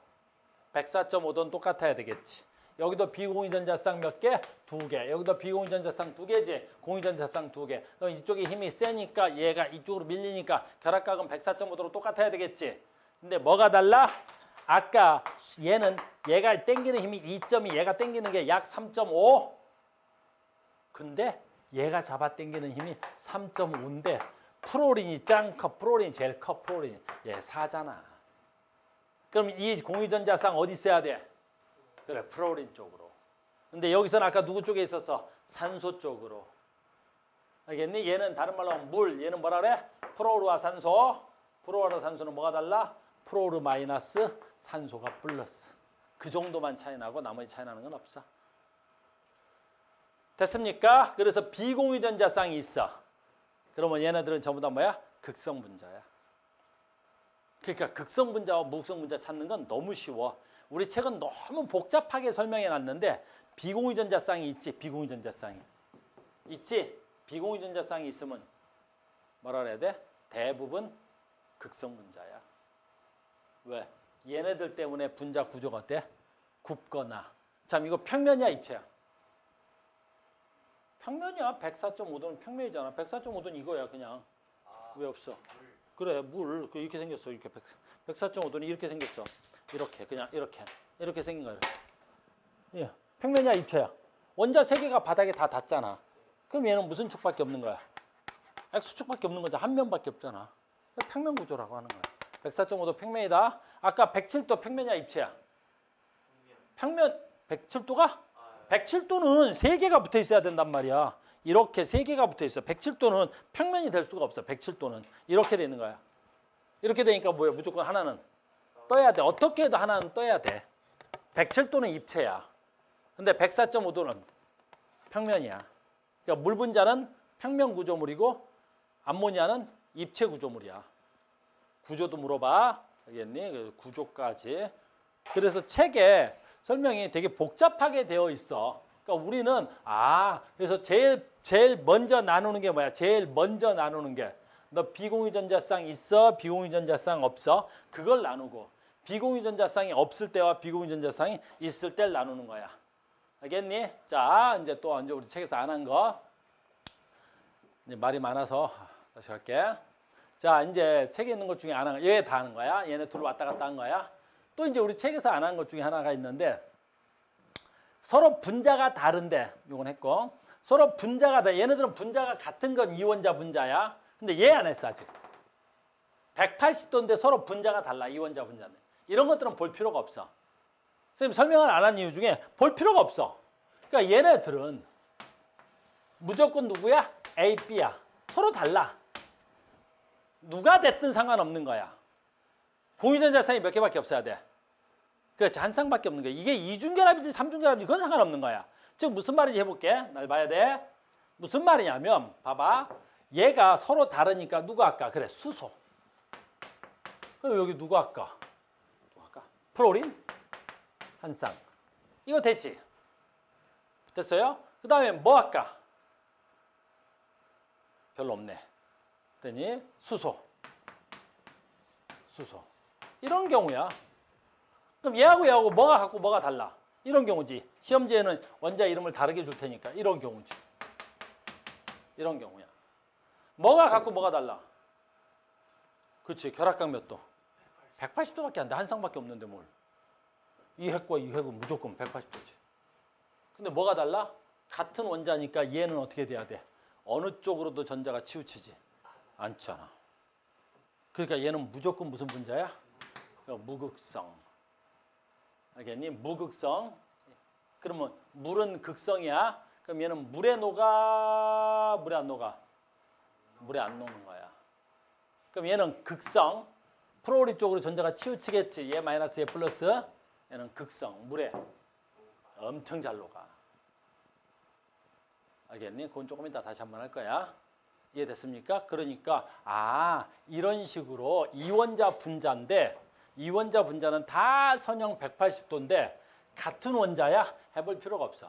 104.5도는 똑같아야 되겠지. 여기도 비공유전자쌍 몇 개? 2개. 여기도 비공유전자쌍 2개지. 공유전자쌍 2개. 그럼 이쪽에 힘이 세니까 얘가 이쪽으로 밀리니까 결합각은 104.5도로 똑같아야 되겠지. 근데 뭐가 달라? 아까 얘가 당기는 힘이 2.2, 얘가 당기는 게 약 3.5. 근데 얘가 잡아 당기는 힘이 3.5인데 프로린이 짱 커. 프로린이 제일 커. 프로린. 얘 4잖아. 그럼 이 공유전자쌍 어디 있어야 돼? 그래, 프로린 쪽으로. 근데 여기서는 아까 누구 쪽에 있었어? 산소 쪽으로. 알겠니? 얘는 다른 말로 하면 물. 얘는 뭐라 그래? 프로루와 산소. 프로루와 산소는 뭐가 달라? 프로루 마이너스, 산소가 플러스. 그 정도만 차이 나고 나머지 차이 나는 건 없어. 됐습니까? 그래서 비공유전자쌍이 있어. 그러면 얘네들은 전부 다 뭐야? 극성 분자야. 그러니까 극성 분자와 무극성 분자 찾는 건 너무 쉬워. 우리 책은 너무 복잡하게 설명해 놨는데 비공유 전자쌍이 있지. 비공유 전자쌍이 있지. 비공유 전자쌍이 있으면 뭐라 그래야 돼? 대부분 극성 분자야. 왜? 얘네들 때문에 분자 구조가 어때? 굽거나. 참 이거 평면이야 입체야? 평면이야. 104.5도는 평면이잖아. 104.5도는 이거야 그냥. 왜 없어? 그래 물 이렇게 생겼어. 이렇게 104.5도는 이렇게 생겼어. 이렇게 그냥 이렇게 생긴 거야. 예, 평면이야 입체야? 원자 세 개가 바닥에 다 닿잖아. 그럼 얘는 무슨 축밖에 없는 거야? X축밖에 없는 거지. 한 면밖에 없잖아. 평면 구조라고 하는 거야. 104.5도 평면이다. 아까 107도 평면이야 입체야? 평면 107도가? 107도는 세 개가 붙어 있어야 된단 말이야. 이렇게 세 개가 붙어 있어. 107도는 평면이 될 수가 없어. 107도는 이렇게 되는 거야. 이렇게 되니까 뭐야? 무조건 하나는 떠야 돼. 어떻게 해도 하나는 떠야 돼. 107도는 입체야. 근데 104.5도는 평면이야. 그러니까 물 분자는 평면 구조물이고 암모니아는 입체 구조물이야. 구조도 물어봐. 알겠니? 구조까지. 그래서 책에 설명이 되게 복잡하게 되어 있어. 그러니까 우리는 그래서 제일 먼저 나누는 게 뭐야? 제일 먼저 나누는 게 너 비공유 전자쌍 있어? 비공유 전자쌍 없어? 그걸 나누고 비공유 전자쌍이 없을 때와 비공유 전자쌍이 있을 때를 나누는 거야. 알겠니? 자, 이제 우리 책에서 안 한 거. 이제 말이 많아서 다시 할게. 자, 이제 책에 있는 것 중에 안 한 거. 얘 다 하는 거야. 얘네 둘 왔다 갔다 한 거야. 또 이제 우리 책에서 안 한 것 중에 하나가 있는데 서로 분자가 다른데 요건 했고 서로 분자가 얘네들은 분자가 같은 건 이원자 분자야. 근데 얘 안 했어 아직. 180도인데 서로 분자가 달라. 이원자 분자인데. 이런 것들은 볼 필요가 없어. 선생님 설명을 안 한 이유 중에 볼 필요가 없어. 그러니까 얘네들은 무조건 누구야? A, B야. 서로 달라. 누가 됐든 상관없는 거야. 공유전자쌍이 몇 개밖에 없어야 돼. 그렇지. 한 쌍밖에 없는 거야. 이게 이중결합이지 삼중결합이지 그건 상관없는 거야. 즉 무슨 말인지 해볼게. 날 봐야 돼. 무슨 말이냐면 봐봐. 얘가 서로 다르니까 누가 할까? 그래 수소. 그럼 여기 누가 할까? 프로린 한 쌍. 이거 되지? 됐어요? 그 다음에 뭐 할까? 별로 없네. 그랬더니 수소. 이런 경우야. 그럼 얘하고 뭐가 같고 뭐가 달라? 이런 경우지. 시험지에는 원자 이름을 다르게 줄 테니까 이런 경우지. 이런 경우야. 뭐가 같고 뭐가 달라? 그렇지. 결합각 몇 도? 180도밖에 안 돼. 한 쌍밖에 없는데 뭘. 이 핵과 이 핵은 무조건 180도지. 근데 뭐가 달라? 같은 원자니까 얘는 어떻게 돼야 돼? 어느 쪽으로도 전자가 치우치지 않잖아. 그러니까 얘는 무조건 무슨 분자야? 무극성. 알겠니? 무극성. 그러면 물은 극성이야. 그럼 얘는 물에 녹아? 물에 안 녹아? 물에 안 녹는 거야. 그럼 얘는 극성. 프로리 쪽으로 전자가 치우치겠지. 얘 마이너스 얘 플러스. 얘는 극성. 물에 엄청 잘 녹아. 알겠니? 그건 조금 이따 다시 한번 할 거야. 이해됐습니까? 그러니까 이런 식으로 이원자 분자인데 이원자 분자는 다 선형 180도인데 같은 원자야? 해볼 필요가 없어.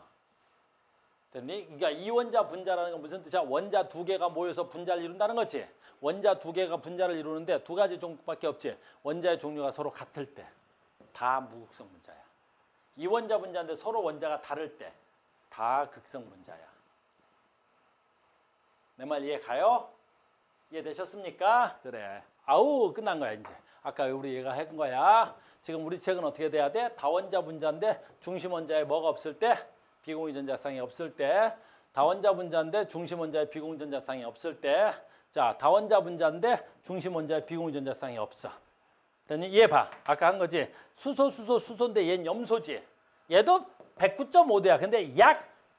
됐니? 그러니까 이원자 분자라는 건 무슨 뜻이야? 원자 두 개가 모여서 분자를 이룬다는 거지. 원자 두 개가 분자를 이루는데 두 가지 종류밖에 없지. 원자의 종류가 서로 같을 때 다 무극성 분자야. 이원자 분자인데 서로 원자가 다를 때 다 극성 분자야. 내 말 이해 가요? 이해되셨습니까? 그래. 끝난 거야 이제. 아까 우리 얘가 한 거야. 지금 우리 책은 어떻게 돼야 돼? 다원자 분자인데 중심 원자에 뭐가 없을 때? 비공유 전자쌍이 없을 때. 다원자 분자인데 중심 원자에 비공유 전자쌍이 없을 때. 자, 다원자 분자인데 중심 원자에 비공유 전자쌍이 없어. 됐니? 얘 봐. 아까 한 거지. 수소인데 얘는 염소지. 얘도 109.5도야. 근데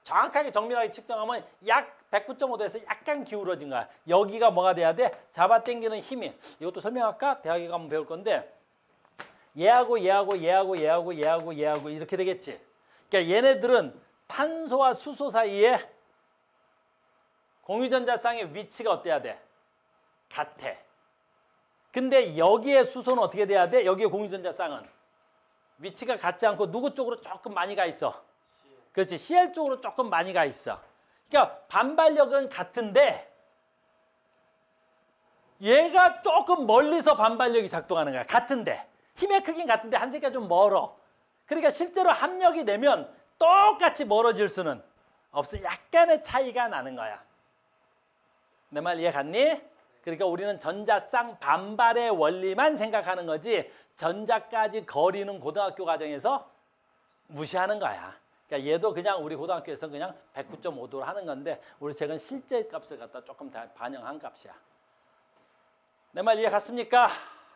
정확하게 정밀하게 측정하면 약 109.5도에서 약간 기울어진 거야. 여기가 뭐가 돼야 돼? 잡아당기는 힘이. 이것도 설명할까? 대학에 가면 배울 건데 얘하고 이렇게 되겠지. 그러니까 얘네들은 탄소와 수소 사이에 공유전자쌍의 위치가 어때야 돼? 같아. 근데 여기에 수소는 어떻게 돼야 돼? 여기에 공유전자쌍은 위치가 같지 않고 누구 쪽으로 조금 많이 가 있어? 그렇지. Cl 쪽으로 조금 많이 가 있어. 그러니까 반발력은 같은데 얘가 조금 멀리서 반발력이 작동하는 거야. 같은데. 힘의 크기는 같은데 한 새끼가 좀 멀어. 그러니까 실제로 합력이 되면 똑같이 멀어질 수는 없어. 약간의 차이가 나는 거야. 내 말 이해 갔니? 그러니까 우리는 전자쌍 반발의 원리만 생각하는 거지 전자까지 거리는 고등학교 과정에서 무시하는 거야. 그러니까 얘도 그냥 우리 고등학교에서 그냥 109.5도로 하는 건데 우리 책은 실제 값을 갖다 조금 다 반영한 값이야. 내 말 이해 갔습니까?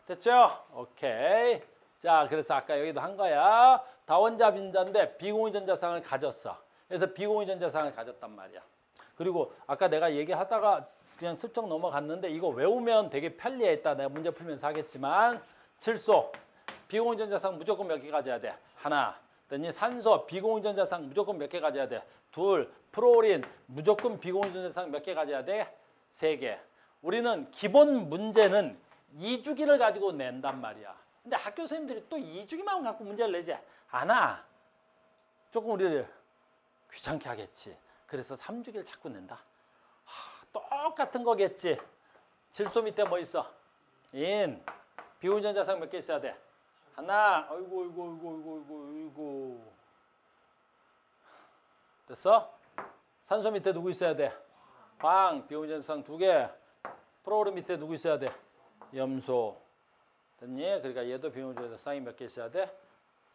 됐죠? 오케이. 자, 그래서 아까 여기도 한 거야. 다원자 빈자인데 비공유 전자쌍을 가졌어. 그래서 비공유 전자쌍을 가졌단 말이야. 그리고 아까 내가 얘기하다가 그냥 슬쩍 넘어갔는데 이거 외우면 되게 편리했다. 내가 문제 풀면서 하겠지만 칠소 비공유 전자쌍 무조건 몇 개 가져야 돼? 하나. 그랬더니 산소 비공유 전자쌍 무조건 몇 개 가져야 돼? 둘. 프로린 무조건 비공유 전자쌍 몇 개 가져야 돼? 세 개. 우리는 기본 문제는 2주기를 가지고 낸단 말이야. 근데 학교 선생님들이 또 2주기만 갖고 문제를 내지 않아. 조금 우리를 귀찮게 하겠지. 그래서 3주기를 자꾸 낸다. 똑같은 거겠지. 질소 밑에 뭐 있어? 인. 비공유 전자쌍 몇 개 있어야 돼? 하나. 어이구. 됐어? 산소 밑에 누구 있어야 돼? 광. 비공유 전자쌍 2개. 프로린 밑에 누구 있어야 돼? 염소. 됐니? 그러니까 얘도 비공유 전자쌍이 몇 개 있어야 돼?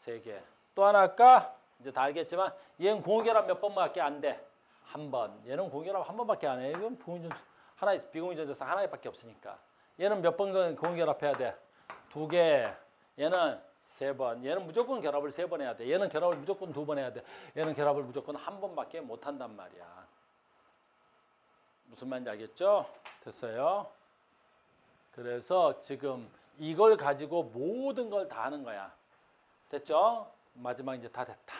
3개. 또 하나 할까? 이제 다 알겠지만 얘는 공유결합 몇 번밖에 안 돼? 한 번. 얘는 공유결합 한 번밖에 안 해. 이건 비공유 전자쌍 하나밖에 없으니까. 얘는 몇 번 공유결합해야 돼? 2개. 얘는 3번. 얘는 무조건 결합을 3번 해야 돼. 얘는 결합을 무조건 2번 해야 돼. 얘는 결합을 무조건 한 번밖에 못 한단 말이야. 무슨 말인지 알겠죠? 됐어요? 그래서 지금 이걸 가지고 모든 걸 다 하는 거야. 됐죠? 마지막 이제 다 됐다.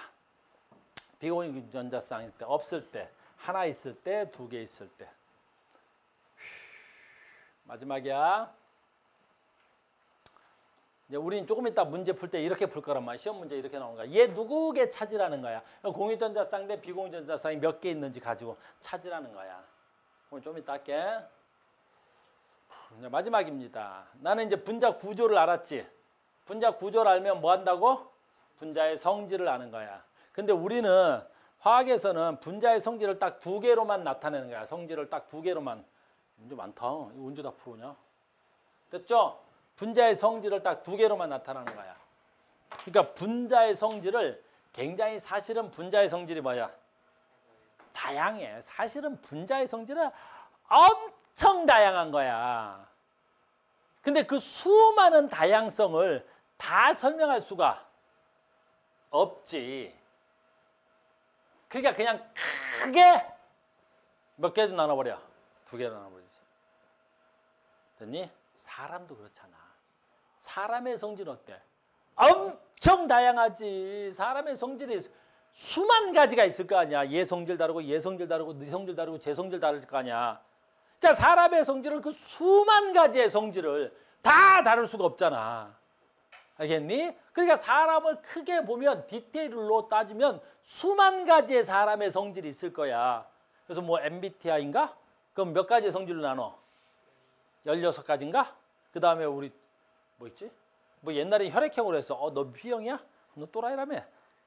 비공유 전자쌍일 때, 없을 때, 하나 있을 때, 2개 있을 때. 마지막이야. 이제 우리는 조금 이따 문제 풀 때 이렇게 풀 거란 말이야. 시험 문제 이렇게 나오는 거야. 얘 누구게 찾으라는 거야. 공유 전자쌍 대 비공유 전자쌍이 몇 개 있는지 가지고 찾으라는 거야. 오늘 좀 이따 할게. 마지막입니다. 나는 이제 분자 구조를 알았지. 분자 구조를 알면 뭐 한다고? 분자의 성질을 아는 거야. 근데 우리는 화학에서는 분자의 성질을 딱 2개로만 나타내는 거야. 성질을 딱 2개로만. 문제 많다. 이거 언제 다 풀어냐? 됐죠? 분자의 성질을 딱 2개로만 나타나는 거야. 그러니까 분자의 성질을 굉장히 사실은 분자의 성질이 뭐야? 다양해. 사실은 분자의 성질은 엄청 다양한 거야. 근데 그 수많은 다양성을 다 설명할 수가 없지. 그러니까 그냥 크게 몇 개로 나눠버려? 2개로 나눠버리지. 됐니? 사람도 그렇잖아. 사람의 성질은 어때? 엄청 다양하지. 사람의 성질이 수만 가지가 있을 거 아니야. 얘 성질 다르고 얘 성질 다르고 네 성질 다르고 제 성질 다를 거 아니야. 그러니까 사람의 성질을 그 수만 가지의 성질을 다 다룰 수가 없잖아. 알겠니? 그러니까 사람을 크게 보면 디테일로 따지면 수만 가지의 사람의 성질이 있을 거야. 그래서 뭐 MBTI인가? 그럼 몇 가지의 성질로 나눠? 16가지인가? 그 다음에 우리 뭐 있지? 뭐 옛날에 혈액형으로 했어. 너 B형이야? 너 또라이라며?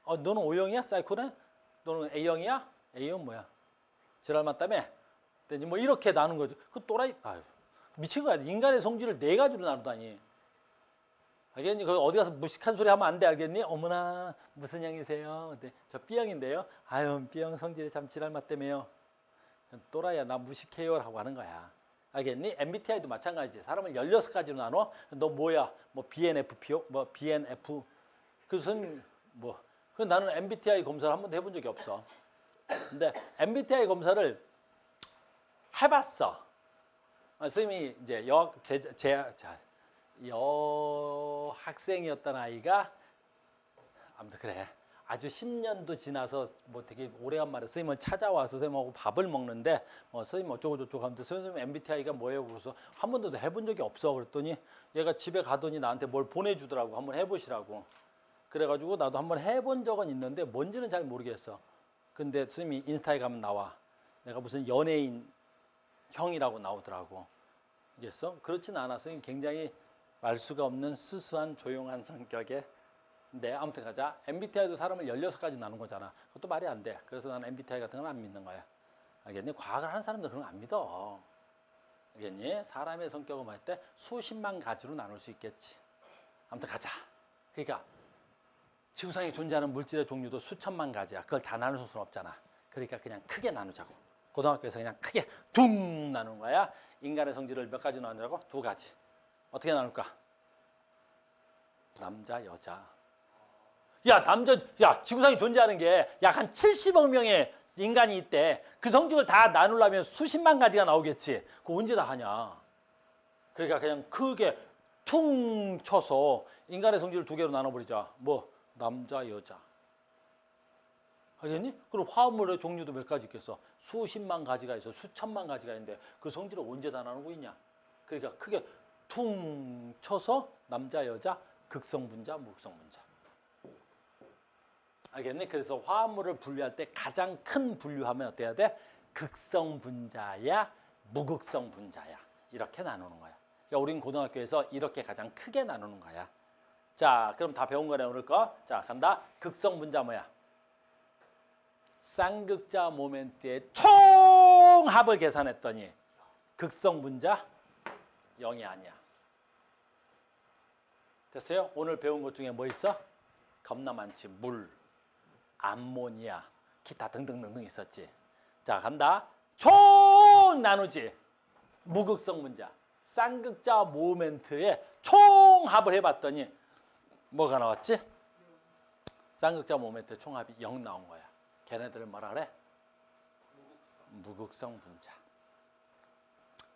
너는 O형이야? 사이코네? 너는 A형이야? A형 뭐야? 지랄 맞다며? 뭐 이렇게 나눈 거죠. 그 또라이, 아유, 미친 거야. 인간의 성질을 4가지로 나누다니. 알겠니? 그 어디 가서 무식한 소리 하면 안 돼. 알겠니? 어머나, 무슨 형이세요? 네, 저 B형인데요. 아유, B형 성질이 참 지랄 맞다며요. 또라이야, 나 무식해요. 라고 하는 거야. 알겠니? MBTI도 마찬가지지. 사람을 16가지로 나눠. 너 뭐야? 뭐 BNFP요? 뭐 BNF? 그것은 뭐? 그 나는 MBTI 검사를 한 번도 해본 적이 없어. 근데 MBTI 검사를 해봤어. 선생님이 이제 여학생이었던 아이가 아무튼 그래. 아주 10년도 지나서 뭐 되게 오래간만에 선생님을 찾아와서 선생님하고 밥을 먹는데 선생님 어쩌고 저쩌고 하면서 선생님 MBTI가 뭐예요? 그래서 한 번도 해본 적이 없어. 그랬더니 얘가 집에 가더니 나한테 뭘 보내주더라고. 한번 해보시라고. 그래가지고 나도 한번 해본 적은 있는데 뭔지는 잘 모르겠어. 근데 선생님이 인스타에 가면 나와. 내가 무슨 연예인 형이라고 나오더라고. 알겠어? 그렇진 않아. 선생님 굉장히 말 수가 없는 수수한 조용한 성격의 네, 아무튼 가자. MBTI도 사람을 16가지 나눈 거잖아. 그것도 말이 안 돼. 그래서 나는 MBTI 같은 건 안 믿는 거야. 알겠니? 과학을 하는 사람들은 그런 거 안 믿어. 알겠니? 사람의 성격은 뭐 때 수십만 가지로 나눌 수 있겠지. 아무튼 가자. 그러니까 지구상에 존재하는 물질의 종류도 수천만 가지야. 그걸 다 나눌 수는 없잖아. 그러니까 그냥 크게 나누자고. 고등학교에서 그냥 크게 둥 나누는 거야. 인간의 성질을 몇 가지 나누자고? 2가지. 어떻게 나눌까? 남자, 여자. 야, 지구상에 존재하는 게 약 한 70억 명의 인간이 있대. 그 성질을 다 나누려면 수십만 가지가 나오겠지. 그거 언제 다 하냐. 그러니까 그냥 크게 퉁 쳐서 인간의 성질을 2개로 나눠버리자. 뭐 남자, 여자. 알겠니? 그럼 화합물의 종류도 몇 가지 있겠어? 수십만 가지가 있어. 수천만 가지가 있는데 그 성질을 언제 다 나누고 있냐. 그러니까 크게 퉁 쳐서 남자, 여자, 극성분자, 무극성분자. 알겠니? 그래서 화합물을 분류할 때 가장 큰 분류하면 어때야 돼? 극성분자야, 무극성분자야. 이렇게 나누는 거야. 그러니까 우리는 고등학교에서 이렇게 가장 크게 나누는 거야. 자, 그럼 다 배운 거네, 오늘 거. 자, 간다. 극성분자 뭐야? 쌍극자 모멘트의 총합을 계산했더니 극성분자 0이 아니야. 됐어요? 오늘 배운 것 중에 뭐 있어? 겁나 많지. 물, 암모니아, 기타 등등등등 있었지. 자, 간다. 총 나누지. 무극성 분자. 쌍극자 모멘트의 총합을 해봤더니 뭐가 나왔지? 쌍극자 모멘트 총합이 0 나온 거야. 걔네들을 뭐라 그래? 무극성 분자.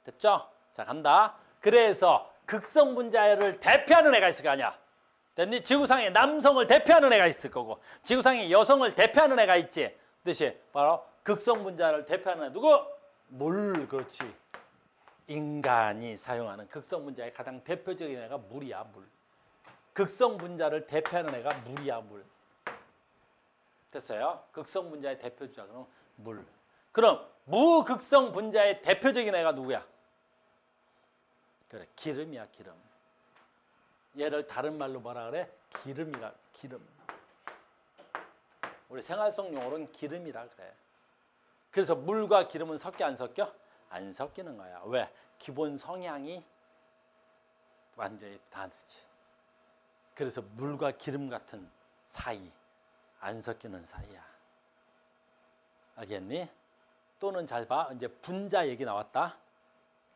됐죠? 자, 간다. 그래서 극성 분자를 대표하는 애가 있을 거 아니야. 됐니? 지구상에 남성을 대표하는 애가 있을 거고 지구상에 여성을 대표하는 애가 있지. 뜻이 바로 극성 분자를 대표하는 애 누구? 물. 그렇지. 인간이 사용하는 극성 분자의 가장 대표적인 애가 물이야. 물. 극성 분자를 대표하는 애가 물이야. 물. 됐어요? 극성 분자의 대표 주자 그럼 물. 그럼 무극성 분자의 대표적인 애가 누구야? 그래, 기름이야. 기름. 얘를 다른 말로 뭐라 그래? 기름이라. 기름. 우리 생활성 용어로는 기름이라 그래. 그래서 물과 기름은 섞여 안 섞여? 안 섞이는 거야. 왜? 기본 성향이 완전히 다르지. 그래서 물과 기름 같은 사이, 안 섞이는 사이야. 알겠니? 또는 잘 봐. 이제 분자 얘기 나왔다.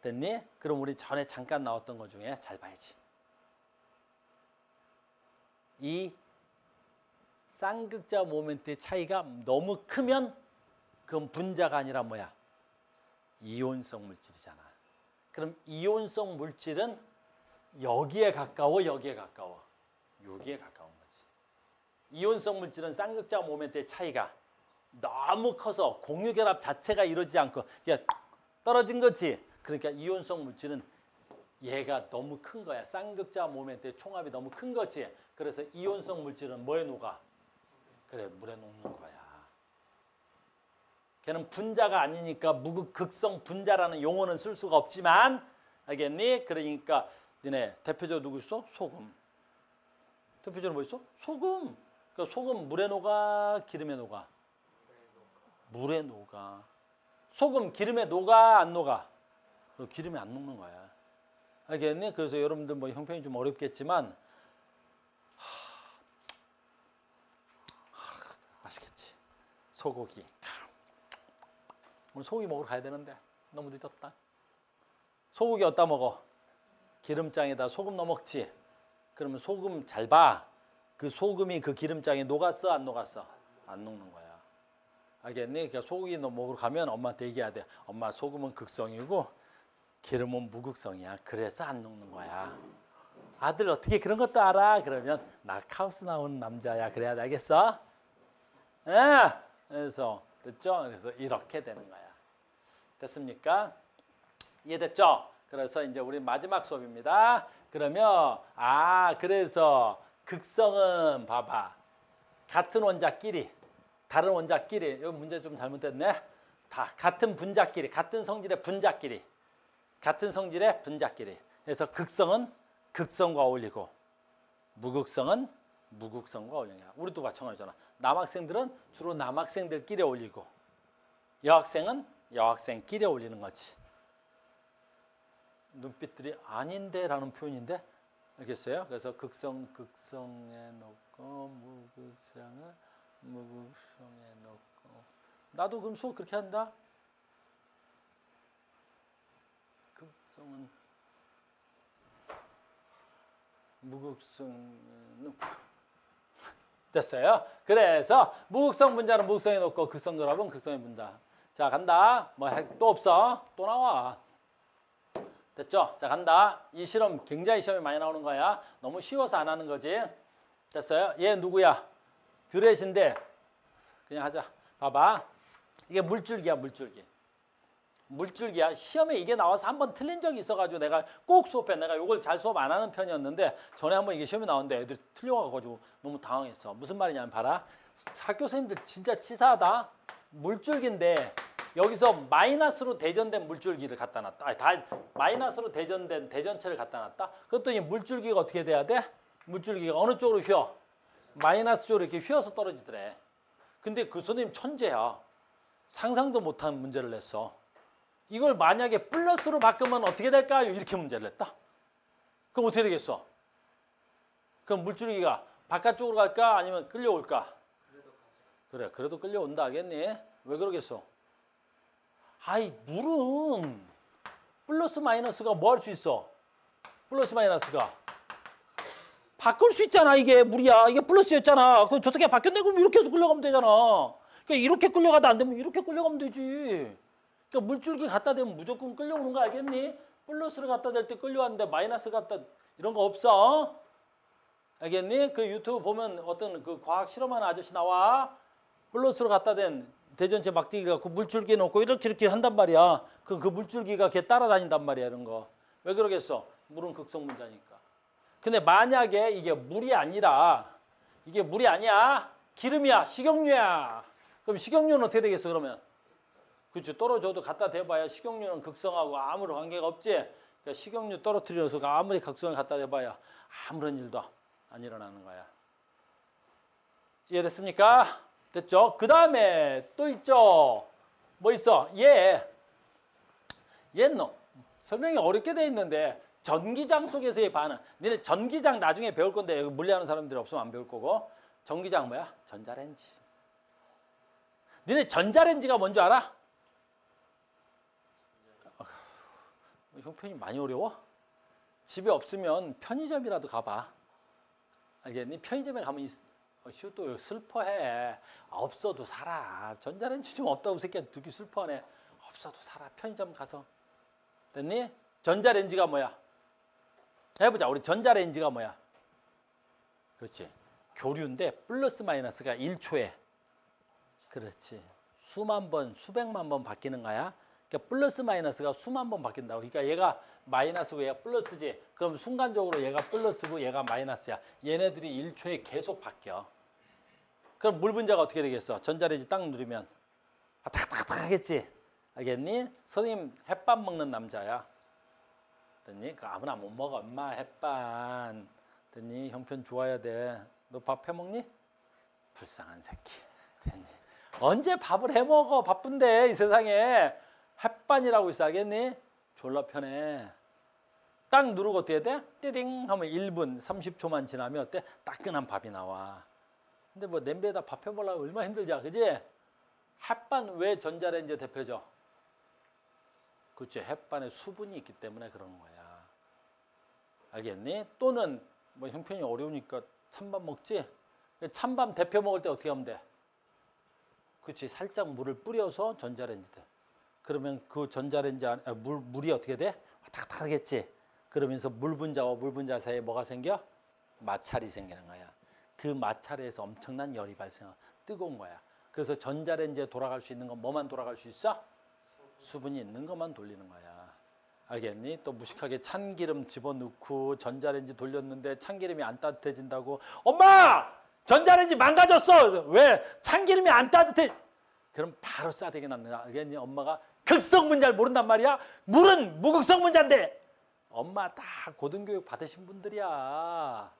됐니? 그럼 우리 전에 잠깐 나왔던 것 중에 잘 봐야지. 이 쌍극자 모멘트의 차이가 너무 크면 그건 분자가 아니라 뭐야? 이온성 물질이잖아. 그럼 이온성 물질은 여기에 가까워, 여기에 가까워? 여기에 가까운 거지. 이온성 물질은 쌍극자 모멘트의 차이가 너무 커서 공유결합 자체가 이루어지지 않고 그냥 떨어진 거지. 그러니까 이온성 물질은 얘가 너무 큰 거야. 쌍극자 모멘트의 총합이 너무 큰 거지. 그래서 이온성 물질은 뭐에 녹아? 그래, 물에 녹는 거야. 걔는 분자가 아니니까 무극성 분자라는 용어는 쓸 수가 없지만 알겠니? 그러니까 니네 대표적으로 누구 있어? 소금. 대표적으로 뭐 있어? 소금. 그러니까 소금 물에 녹아, 기름에 녹아? 물에 녹아. 소금 기름에 녹아, 안 녹아? 기름에 안 녹는 거야. 알겠니? 그래서 여러분들 뭐 형편이 좀 어렵겠지만 맛있겠지. 소고기. 오늘 소고기 먹으러 가야 되는데 너무 늦었다. 소고기 어디다 먹어? 기름장에다 소금 넣어 먹지. 그러면 소금 잘 봐. 그 소금이 그 기름장에 녹았어, 안 녹았어? 안 녹는 거야. 알겠니? 그러니까 소고기 너 먹으러 가면 엄마한테 얘기해야 돼. 엄마, 소금은 극성이고 기름은 무극성이야. 그래서 안 녹는 거야. 아들 어떻게 그런 것도 알아? 그러면 나 카우스 나온 남자야. 그래야 돼. 알겠어? 예. 그래서 됐죠? 그래서 이렇게 되는 거야. 됐습니까? 이해됐죠? 그래서 이제 우리 마지막 수업입니다. 그러면 그래서 극성은 봐봐. 같은 원자끼리 다른 원자끼리 여기 문제 좀 잘못됐네. 다 같은 분자끼리 같은 성질의 분자끼리 같은 성질의 분자끼리. 그래서 극성은 극성과 어울리고 무극성은 무극성과 어울리는 거야. 우리도 마찬가지잖아. 남학생들은 주로 남학생들끼리 어울리고 여학생은 여학생끼리 어울리는 거지. 눈빛들이 아닌데라는 표현인데 알겠어요? 그래서 극성 극성에 놓고 무극성은 무극성에 놓고 나도 그럼 수업 그렇게 한다. 극성은 무극성은 됐어요. 그래서 무극성 분자는 무극성에 놓고 극성 결합은 극성에 분자. 자 간다. 뭐 또 없어? 또 나와. 됐죠? 자 간다. 이 실험 굉장히 시험에 많이 나오는 거야. 너무 쉬워서 안 하는 거지. 됐어요? 얘 누구야? 뷰렛인데 그냥 하자. 봐봐. 이게 물줄기야 물줄기. 물줄기야. 시험에 이게 나와서 한번 틀린 적이 있어가지고 내가 꼭 수업해. 내가 이걸 잘 수업 안 하는 편이었는데 전에 한번 이게 시험에 나왔는데 애들이 틀려가지고 너무 당황했어. 무슨 말이냐면 봐라. 학교 선생님들 진짜 치사하다. 물줄기인데 여기서 마이너스로 대전된 물줄기를 갖다 놨다. 아니, 다 마이너스로 대전된 대전체를 갖다 놨다. 그랬더니 물줄기가 어떻게 돼야 돼? 물줄기가 어느 쪽으로 휘어? 마이너스 쪽으로 이렇게 휘어서 떨어지더래. 근데 그 선생님 천재야. 상상도 못한 문제를 냈어. 이걸 만약에 플러스로 바꾸면 어떻게 될까요? 이렇게 문제를 냈다. 그럼 어떻게 되겠어? 그럼 물줄기가 바깥쪽으로 갈까? 아니면 끌려올까? 그래, 그래도 끌려온다. 알겠니? 왜 그러겠어? 아이, 물은 플러스 마이너스가 뭐 할 수 있어? 플러스 마이너스가 바꿀 수 있잖아. 이게 물이야. 이게 플러스였잖아. 그럼 저렇게 바뀌었네. 그럼 이렇게 해서 끌려가면 되잖아. 그러니까 이렇게 끌려가다 안 되면 이렇게 끌려가면 되지. 그러니까 물줄기 갖다 대면 무조건 끌려오는 거 알겠니? 플러스를 갖다 댈 때 끌려왔는데 마이너스 갖다 이런 거 없어. 알겠니? 그 유튜브 보면 어떤 그 과학 실험하는 아저씨 나와. 플러스로 갖다 댄 대전체 막대기가 그 물줄기에 놓고 이렇게 한단 말이야. 그 물줄기가 걔 따라다닌단 말이야. 이런 거. 왜 그러겠어? 물은 극성 분자니까. 근데 만약에 이게 물이 아니라 이게 물이 아니야. 기름이야. 식용유야. 그럼 식용유는 어떻게 되겠어 그러면? 그렇죠. 떨어져도 갖다 대봐야 식용유는 극성하고 아무런 관계가 없지. 그러니까 식용유 떨어뜨려서 아무리 극성을 갖다 대봐야 아무런 일도 안 일어나는 거야. 이해됐습니까? 됐죠? 그 다음에 또 있죠. 뭐 있어? 얘는 설명이 어렵게 돼 있는데 전기장 속에서의 반응. 니네 전기장 나중에 배울 건데 여기 물리하는 사람들이 없으면 안 배울 거고. 전기장 뭐야? 전자레인지. 니네 전자레인지가 뭔지 알아? 형편이 많이 어려워? 집에 없으면 편의점이라도 가봐. 알겠니? 편의점에 가면 또 슬퍼해. 없어도 살아. 전자레인지 좀 없다고 새끼야 되게 슬퍼하네. 없어도 살아. 편의점 가서. 됐니? 전자레인지가 뭐야? 해보자. 우리 전자레인지가 뭐야? 그렇지. 교류인데 플러스 마이너스가 1초에. 그렇지. 수만 번, 수백만 번 바뀌는 거야. 그러니까 플러스 마이너스가 수만 번 바뀐다고. 그러니까 얘가 마이너스고 얘가 플러스지. 그럼 순간적으로 얘가 플러스고 얘가 마이너스야. 얘네들이 1초에 계속 바뀌어. 그럼 물 분자가 어떻게 되겠어? 전자레인지 딱 누르면 탁탁탁 하겠지. 알겠니? 선생님 햇반 먹는 남자야. 됐니? 그 아무나 못 먹어. 엄마 햇반. 됐니? 형편 좋아야 돼. 너 밥 해먹니? 불쌍한 새끼. 됐니? 언제 밥을 해먹어? 바쁜데 이 세상에. 햇반이라고 있어. 알겠니? 졸라 편해. 딱 누르고 어떻게 돼? 띠딩 하면 1분 30초만 지나면 어때? 따끈한 밥이 나와. 근데 뭐 냄비에다 밥 해먹으려면 얼마나 힘들지, 그지? 햇반 왜 전자레인지에 대표죠? 그렇지. 햇반에 수분이 있기 때문에 그런 거야. 알겠니? 또는 뭐 형편이 어려우니까 찬밥 먹지? 찬밥 데펴 먹을 때 어떻게 하면 돼? 그렇지. 살짝 물을 뿌려서 전자레인지 돼. 그러면 그 전자레인지 안에 물이 어떻게 돼? 탁탁하겠지. 그러면서 물 분자와 물 분자 사이에 뭐가 생겨? 마찰이 생기는 거야. 그 마찰에서 엄청난 열이 발생하. 뜨거운 거야. 그래서 전자레인지에 돌아갈 수 있는 건 뭐만 돌아갈 수 있어? 수분이 있는 것만 돌리는 거야. 알겠니? 또 무식하게 찬기름 집어넣고 전자레인지 돌렸는데 참기름이 안 따뜻해진다고. 엄마! 전자레인지 망가졌어! 왜? 참기름이 안 따뜻해. 그럼 바로 싸대기 납니다. 알겠니? 엄마가 극성분 잘 모른단 말이야. 물은 무극성분자인데. 엄마 다 고등교육 받으신 분들이야.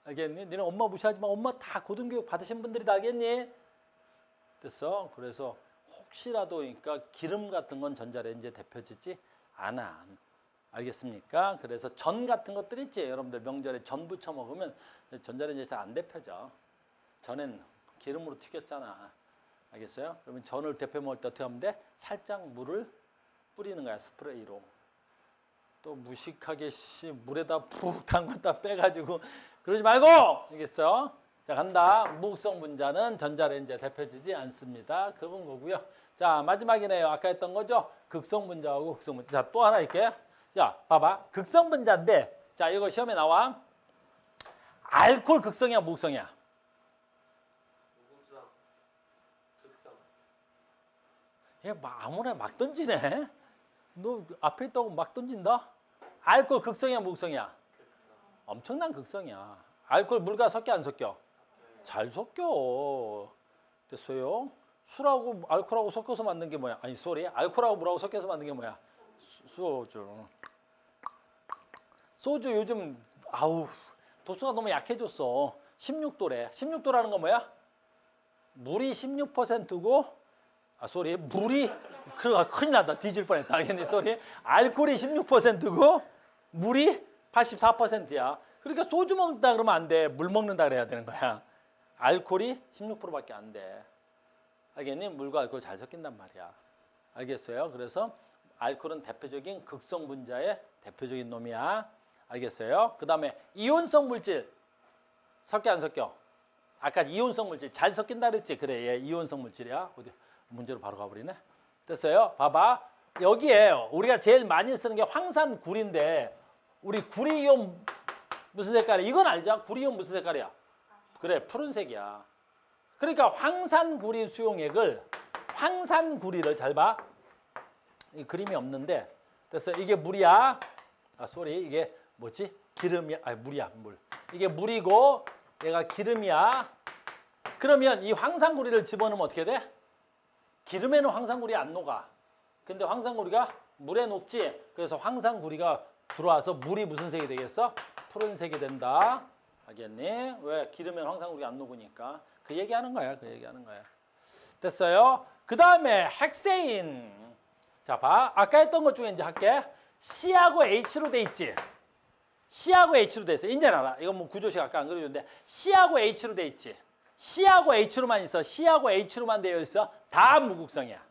알겠니? 너는 엄마 무시하지 마. 엄마 다 고등교육 받으신 분들이다. 알겠니? 됐어? 그래서 혹시라도 그러니까 기름 같은 건 전자레인지에 데펴지지 않아. 알겠습니까? 그래서 전 같은 것들 있지. 여러분들 명절에 전 부쳐 먹으면 전자레인지에서 안 데펴져. 전엔 기름으로 튀겼잖아. 알겠어요? 그러면 전을 데펴 먹을 때 어떻게 하면 돼? 살짝 물을 뿌리는 거야. 스프레이로. 또 무식하게 물에다 푹 담갔다 빼가지고 그러지 말고! 알겠어? 자, 간다. 무극성 분자는 전자레인지에 데펴지지 않습니다. 그런 거고요. 자, 마지막이네요. 아까 했던 거죠? 극성 분자하고 극성 분자. 자, 또 하나 있게요. 자, 봐봐. 극성 분자인데, 자, 이거 시험에 나와. 알코올 극성이야, 무극성이야? 무극성, 극성. 얘 아무나 막 던지네. 너 앞에 있다고 막 던진다? 알코올 극성이야, 무극성이야? 극성. 엄청난 극성이야. 알코올 물과 섞여 안 섞여? 잘 섞여. 됐어요? 술하고 알코올하고 섞어서 만든 게 뭐야? 아니, 쏘리. 알코올하고 물하고 섞여서 만든 게 뭐야? 소주. 소주 요즘 아우 도수가 너무 약해졌어. 16도래. 16도라는 건 뭐야? 물이 16%고 쏘리. 물이 큰일 났다. 뒤질 뻔했다. 알겠니? 쏘리. 알코올이 16%고 물이 84%야. 그러니까 소주 먹는다 그러면 안 돼. 물 먹는다 그래야 되는 거야. 알코올이 16%밖에 안 돼. 알겠니? 물과 알코올 잘 섞인단 말이야. 알겠어요? 그래서 알코올은 대표적인 극성 분자의 대표적인 놈이야. 알겠어요? 그 다음에 이온성 물질 섞여 안 섞여? 아까 이온성 물질 잘 섞인다 그랬지? 그래, 얘 이온성 물질이야. 어디 문제로 바로 가버리네. 됐어요? 봐봐. 여기에 우리가 제일 많이 쓰는 게 황산구리인데 우리 구리이온 무슨 색깔이야? 이건 알죠? 구리이온 무슨 색깔이야? 그래, 푸른색이야. 그러니까 황산구리 수용액을 황산구리를 잘 봐. 이 그림이 없는데 됐어. 이게 물이야. 쏘리. 이게 뭐지? 기름이야. 물이야, 물. 이게 물이고 얘가 기름이야. 그러면 이 황산구리를 집어넣으면 어떻게 돼? 기름에는 황산구리 안 녹아. 근데 황산구리가 물에 녹지. 그래서 황산구리가 들어와서 물이 무슨 색이 되겠어? 푸른색이 된다. 알겠니? 왜? 기름에는 황산구리가 안 녹으니까. 그 얘기하는 거야. 그 얘기하는 거야. 됐어요? 그 다음에 헥세인. 자, 봐. 아까 했던 것 중에 이제 할게. C하고 H로 돼 있지. C하고 H로 돼 있어. 이제 알아. 이건 뭐 구조식 아까 안 그려줬는데 C하고 H로 돼 있지. C하고 H로만 있어. C하고 H로만 되어 있어. 다 무극성이야.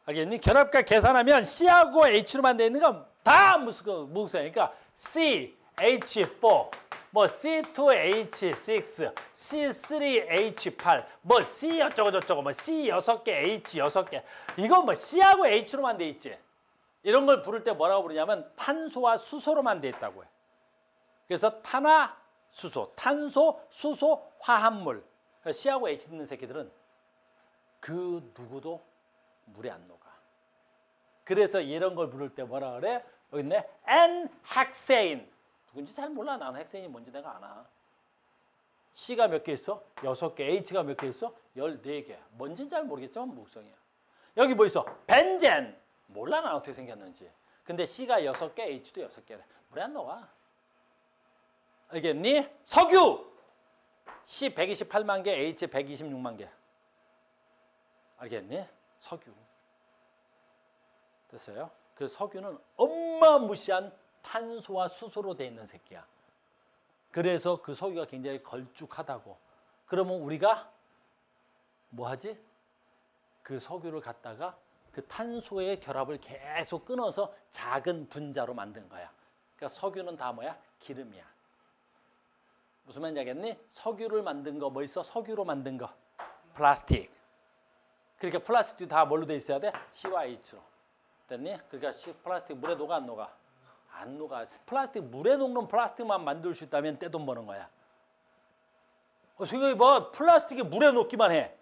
알겠니? 결합과 계산하면 C하고 H로만 되어 있는 건 다 무극성이야. 그러니까 C, H4, 뭐 C2H6, C3H8, 뭐 C 어쩌고 저쩌고, 뭐 C 6개, H 6개. 이건 뭐 C하고 H로만 돼 있지. 이런 걸 부를 때 뭐라고 부르냐면 탄소와 수소로만 돼 있다고 해. 그래서 탄화, 수소, 탄소, 수소, 화합물. C하고 H 있는 새끼들은 그 누구도 물에 안 녹아. 그래서 이런 걸 부를 때 뭐라 그래? 여기 있네. N-헥세인. 누군지 잘 몰라. 나는 헥세인이 뭔지 내가 아나. C가 몇 개 있어? 6개. H가 몇 개 있어? 14개. 뭔지는 잘 모르겠지만 무극성이야. 여기 뭐 있어? 벤젠. 몰라 나 어떻게 생겼는지. 근데 C가 6개, H도 6개래. 물에 안 녹아. 알겠니? 석유. C 128만 개, H 126만 개. 알겠니? 석유. 됐어요? 그 석유는 어마무시한 탄소와 수소로 돼 있는 새끼야. 그래서 그 석유가 굉장히 걸쭉하다고. 그러면 우리가 뭐 하지? 그 석유를 갖다가 그 탄소의 결합을 계속 끊어서 작은 분자로 만든 거야. 그러니까 석유는 다 뭐야? 기름이야. 무슨 말인지 알겠니? 석유를 만든 거 뭐 있어? 석유로 만든 거. 플라스틱. 그러니까 플라스틱도 다 뭘로 돼 있어야 돼? C와 H로. 됐니? 그러니까 플라스틱 물에 녹아 안 녹아? 안 녹아. 플라스틱 물에 녹는 플라스틱만 만들 수 있다면 떼돈 버는 거야. 생각해봐. 플라스틱이 물에 녹기만 해.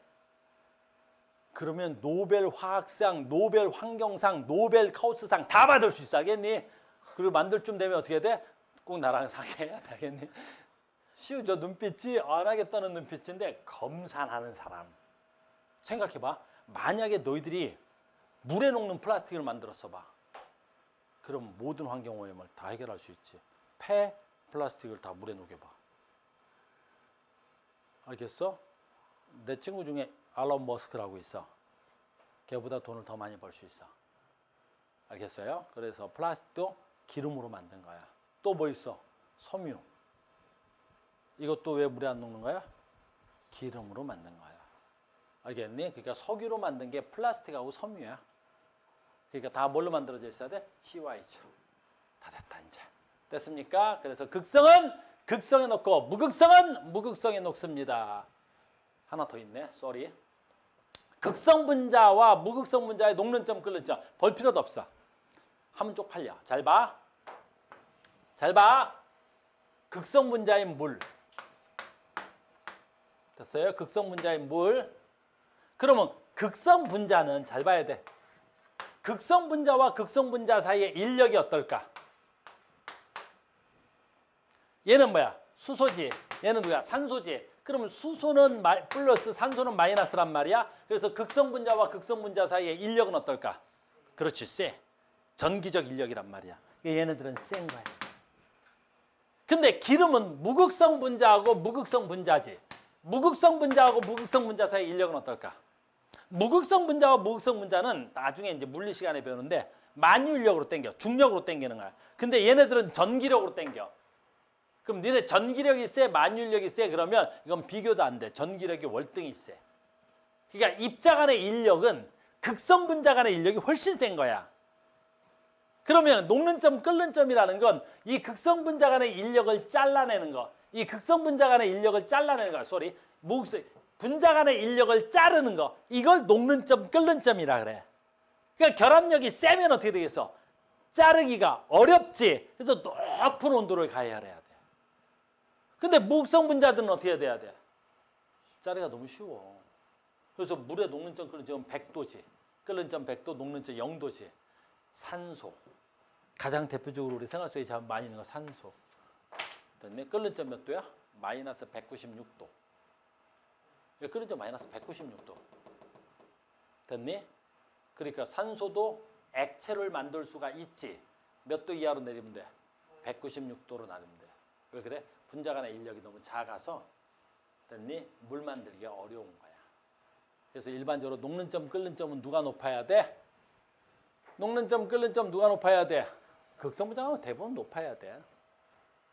그러면 노벨 화학상, 노벨 환경상, 노벨 카오스상 다 받을 수 있어. 알겠니? 그리고 만들 쯤 되면 어떻게 돼? 꼭 나랑 상의해야 돼. 알겠니? 쉬운 저 눈빛이 안 하겠다는 눈빛인데 검산하는 사람. 생각해봐. 만약에 너희들이 물에 녹는 플라스틱을 만들었어 봐. 그럼 모든 환경 오염을 다 해결할 수 있지. 폐 플라스틱을 다 물에 녹여봐. 알겠어? 내 친구 중에 알론 머스크라고 있어. 걔보다 돈을 더 많이 벌 수 있어. 알겠어요? 그래서 플라스틱도 기름으로 만든 거야. 또 뭐 있어? 섬유. 이것도 왜 물에 안 녹는 거야? 기름으로 만든 거야. 알겠니? 그러니까 석유로 만든 게 플라스틱하고 섬유야. 그러니까 다 뭘로 만들어져 있어야 돼? CY죠. 다 됐다 이제. 됐습니까? 그래서 극성은 극성에 녹고 무극성은 무극성에 녹습니다. 하나 더 있네. 쏘리. 극성 분자와 무극성 분자의 녹는 점 끓는 점 볼 필요도 없어. 하면 쪽팔려. 잘 봐. 잘 봐. 극성 분자인 물. 됐어요? 극성 분자인 물. 그러면 극성 분자는 잘 봐야 돼. 극성 분자와 극성 분자 사이의 인력이 어떨까? 얘는 뭐야? 수소지. 얘는 누구야? 산소지. 그러면 수소는 플러스 산소는 마이너스란 말이야. 그래서 극성 분자와 극성 분자 사이의 인력은 어떨까? 그렇지, 세. 전기적 인력이란 말이야. 얘네들은 센 거야. 근데 기름은 무극성 분자하고 무극성 분자지. 무극성 분자하고 무극성 분자 사이의 인력은 어떨까? 무극성 분자와 무극성 분자는 나중에 이제 물리 시간에 배우는데 만유인력으로 당겨. 중력으로 당기는 거야. 근데 얘네들은 전기력으로 당겨. 그럼 니네 전기력이 세, 만유인력이 세 그러면 이건 비교도 안 돼. 전기력이 월등히 세. 그러니까 입자 간의 인력은 극성 분자 간의 인력이 훨씬 센 거야. 그러면 녹는 점, 끓는 점이라는 건 이 극성 분자 간의 인력을 잘라내는 거. 이 극성 분자 간의 인력을 잘라내는 거야. 쏘리. 분자 간의 인력을 자르는 거. 이걸 녹는 점, 끓는 점이라 그래. 그러니까 결합력이 세면 어떻게 되겠어? 자르기가 어렵지. 그래서 높은 온도를 가열해야 돼. 근데 무극성 분자들은 어떻게 돼야 돼? 자르기가 너무 쉬워. 그래서 물에 녹는 점, 끓는 점은 100도지. 끓는 점 100도, 녹는 점 0도지. 산소. 가장 대표적으로 우리 생활 속에 참 많이 있는 거 산소. 됐네? 끓는 점 몇 도야? 마이너스 196도. 끓는 점 마이너스 196도. 됐니? 그러니까 산소도 액체를 만들 수가 있지. 몇 도 이하로 내리면 돼? 196도로 내리면 돼. 왜 그래? 분자 간의 인력이 너무 작아서 됐니? 물 만들기가 어려운 거야. 그래서 일반적으로 녹는 점, 끓는 점은 누가 높아야 돼? 녹는 점, 끓는 점 누가 높아야 돼? 극성 분자가 대부분 높아야 돼.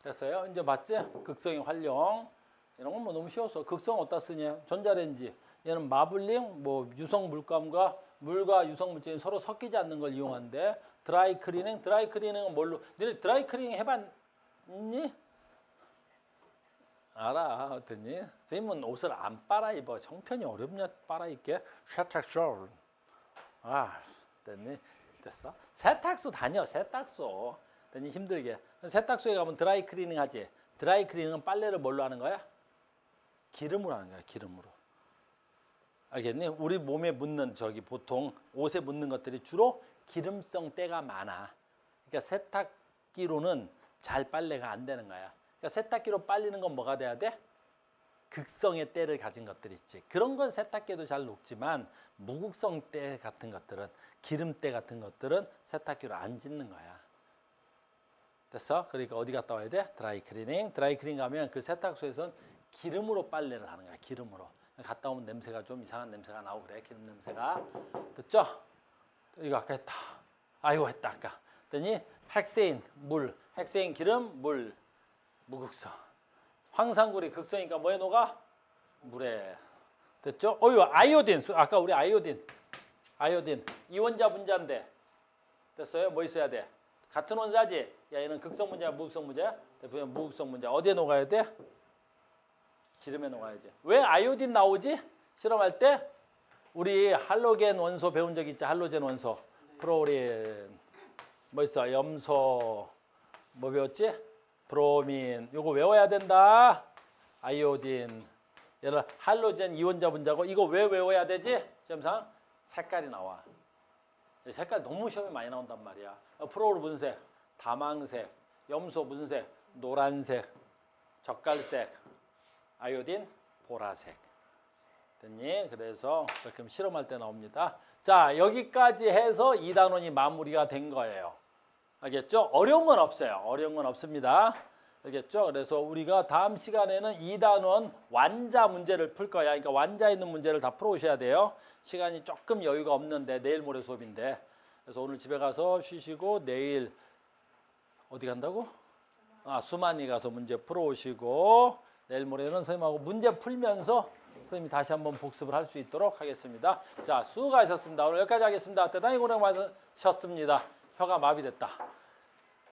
됐어요? 이제 맞지? 극성의 활용. 이런 건 뭐 너무 쉬워서. 극성 어디다 쓰냐? 전자레인지. 얘는 마블링, 뭐 유성 물감과 물과 유성 물질이 서로 섞이지 않는 걸 이용한대. 드라이 클리닝. 드라이 클리닝은 뭘로? 너네 드라이 클리닝 해봤니? 알아. 어땠니? 선생님은 옷을 안 빨아 입어. 형편이 어렵냐? 빨아 입게. 세탁소. 아, 됐니? 됐어? 세탁소 다녀. 세탁소. 됐니? 힘들게. 세탁소에 가면 드라이 클리닝 하지. 드라이 클리닝은 빨래를 뭘로 하는 거야? 기름으로 하는 거야. 기름으로. 알겠니? 우리 몸에 묻는 저기 보통 옷에 묻는 것들이 주로 기름성 때가 많아. 그러니까 세탁기로는 잘 빨래가 안 되는 거야. 그러니까 세탁기로 빨리는 건 뭐가 돼야 돼? 극성의 때를 가진 것들이 있지. 그런 건 세탁기도 잘 녹지만 무극성 때 같은 것들은 기름때 같은 것들은 세탁기로 안 짓는 거야. 됐어? 그러니까 어디 갔다 와야 돼? 드라이 클리닝. 드라이 클리닝 가면 그 세탁소에서는 기름으로 빨래를 하는 거야. 기름으로. 갔다 오면 냄새가 좀 이상한 냄새가 나오고 그래. 기름 냄새가. 됐죠? 이거 아까 했다. 아이고 했다 아까. 그랬더니 핵세인, 물. 핵세인, 기름, 물. 무극성. 황산굴이 극성이니까 뭐에 녹아? 물에. 됐죠? 어유 아이오딘. 아까 우리 아이오딘. 아이오딘. 이원자 분자인데. 됐어요? 뭐 있어야 돼? 같은 원자지? 야 얘는 극성 분자야 무극성 분자야? 대표는 무극성 분자. 어디에 녹아야 돼? 기름에 녹아야지. 왜 아이오딘 나오지? 실험할 때? 우리 할로겐 원소 배운 적 있지? 할로겐 원소. 프로린. 뭐 있어? 염소. 뭐 배웠지? 브로민. 요거 외워야 된다. 아이오딘. 얘는 할로겐 이원자 분자고 이거 왜 외워야 되지? 시험상 색깔이 나와. 이 색깔 너무 시험에 많이 나온단 말이야. 프로올 무슨 색? 다망색. 염소 무슨 색? 노란색. 젓갈색. 아이오딘 보라색. 됐니? 그래서 가끔 실험할 때 나옵니다. 자, 여기까지 해서 2단원이 마무리가 된 거예요. 알겠죠? 어려운 건 없어요. 어려운 건 없습니다. 알겠죠? 그래서 우리가 다음 시간에는 2단원 완자 문제를 풀 거야. 그러니까 완자 있는 문제를 다 풀어오셔야 돼요. 시간이 조금 여유가 없는데 내일 모레 수업인데. 그래서 오늘 집에 가서 쉬시고 내일 어디 간다고? 수만이 가서 문제 풀어오시고 내일 모레는 선생님하고 문제 풀면서 선생님이 다시 한번 복습을 할 수 있도록 하겠습니다. 자, 수고하셨습니다. 오늘 여기까지 하겠습니다. 대단히 고생 많으셨습니다. 혀가 마비됐다.